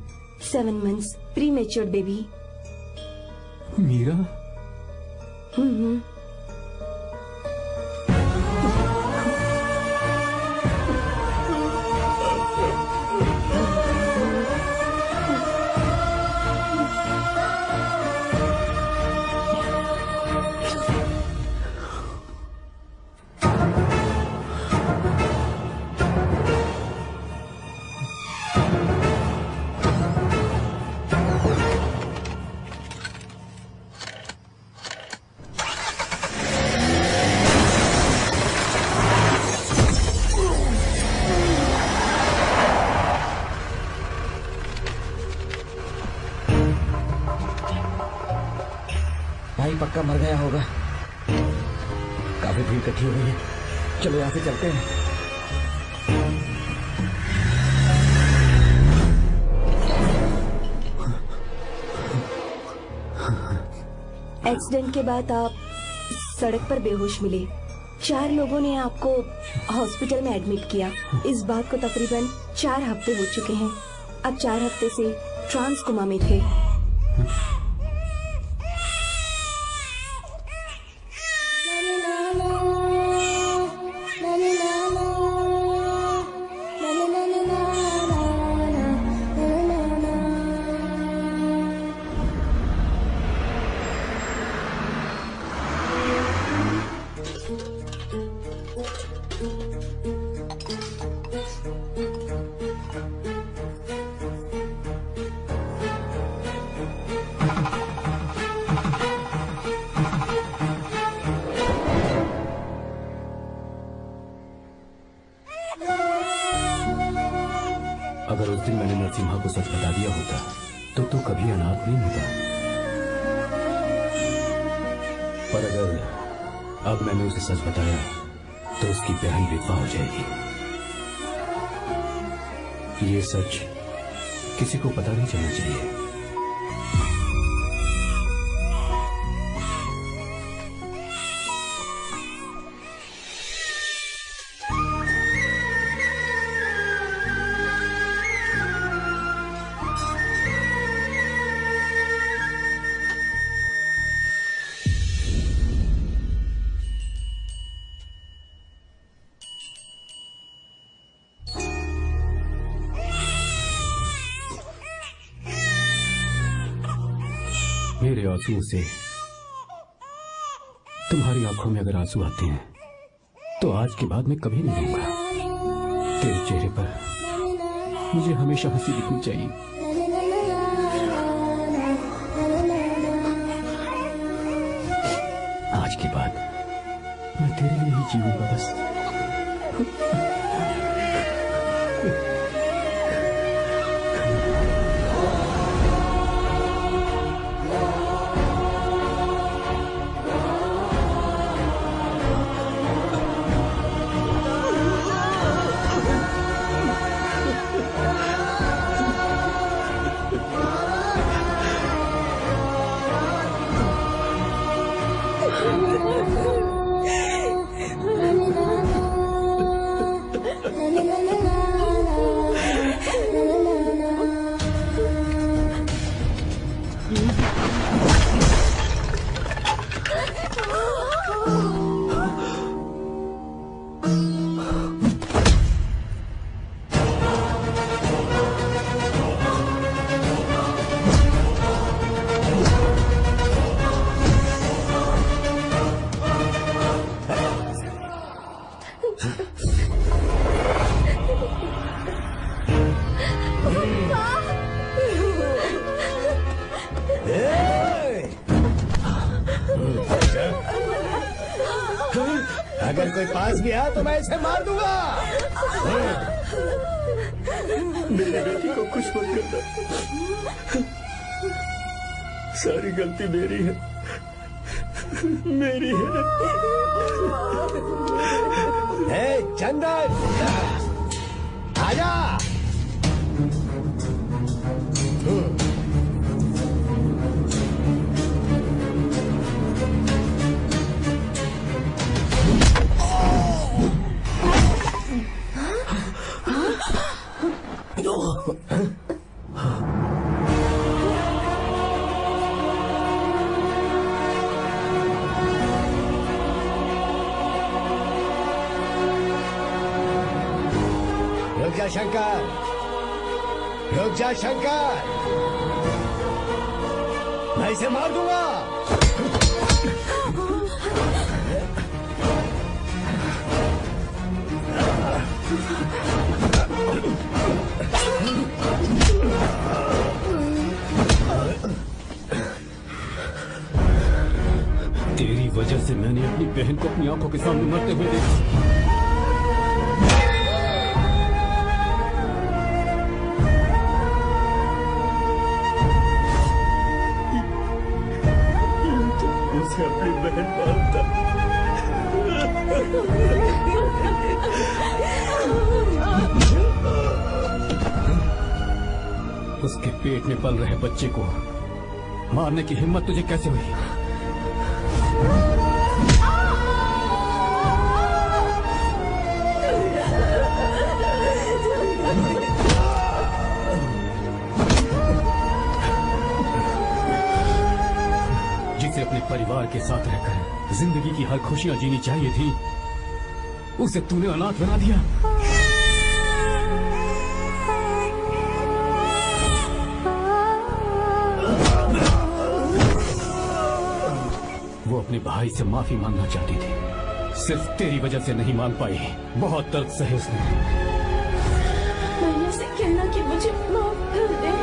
7 months pre matured baby. Meera, पक्का मर गया होगा। काफी भीड़ इकट्ठी हो गई है, चलो यहाँ से चलते हैं। एक्सीडेंट के बाद आप सड़क पर बेहोश मिले। 4 लोगों ने आपको हॉस्पिटल में एडमिट किया। इस बात को तकरीबन 4 हफ्ते हो चुके हैं। अब 4 हफ्ते से ट्रांस कोमा में थे। दिन मैंने नरसिम्हा को सच बता दिया होता तो तू कभी अनाथ नहीं होता। पर अगर अब मैंने उसे सच बताया तो उसकी बहन विधवा हो जाएगी। ये सच किसी को पता नहीं चलना चाहिए। मेरे आंसुओं से तुम्हारी आंखों में अगर आंसू आते हैं तो आज के बाद मैं कभी नहीं दूंगा। तेरे चेहरे पर मुझे हमेशा हंसी दिखनी चाहिए। आज के बाद मैं तेरे लिए ही जीऊंगा बस। अगर कोई पास भी आया तो मैं इसे मार दूंगा। मेरी बेटी को खुश मत करना। सारी गलती मेरी है, मेरी है। चंदन आजा। रुक जा शंकर, रुक जा शंकर, मैं इसे मार दूंगा। तेरी वजह से मैंने अपनी बहन को अपनी आंखों के सामने मरते हुए देखा। उसे अपनी बहन मानता। उसके पेट में पल रहे बच्चे को मारने की हिम्मत तुझे कैसे हुई? जिसे अपने परिवार के साथ रहकर जिंदगी की हर खुशियां जीनी चाहिए थी, उसे तूने अनाथ बना दिया। वो अपने भाई से माफी मांगना चाहती थी, सिर्फ तेरी वजह से नहीं मान पाई। बहुत दर्द सहे उसने। मैंने उसे कहना कि मुझे माफ कर दे।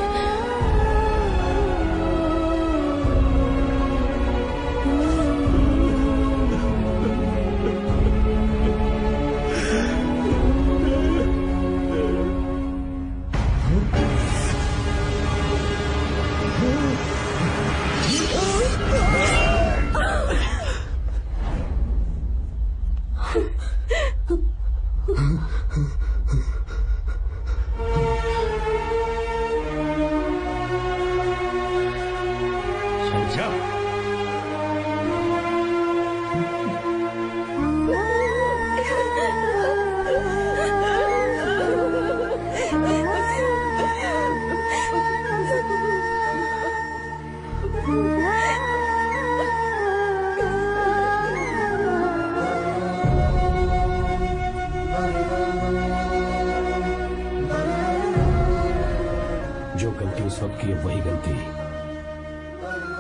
वही गलती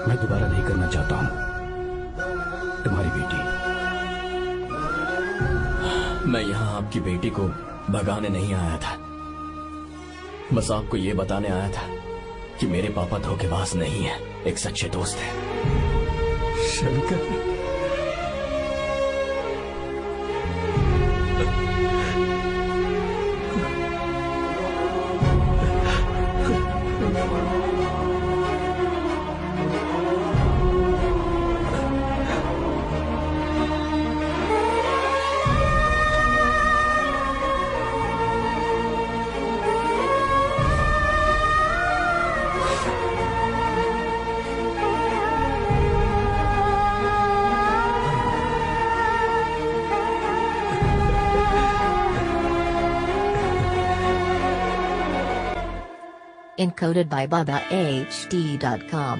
मैं दोबारा नहीं करना चाहता हूं। तुम्हारी बेटी। मैं यहाँ आपकी बेटी को भगाने नहीं आया था, बस आपको ये बताने आया था कि मेरे पापा धोखेबाज नहीं है, एक सच्चे दोस्त है। Shankar, Encoded by BabaHD.com.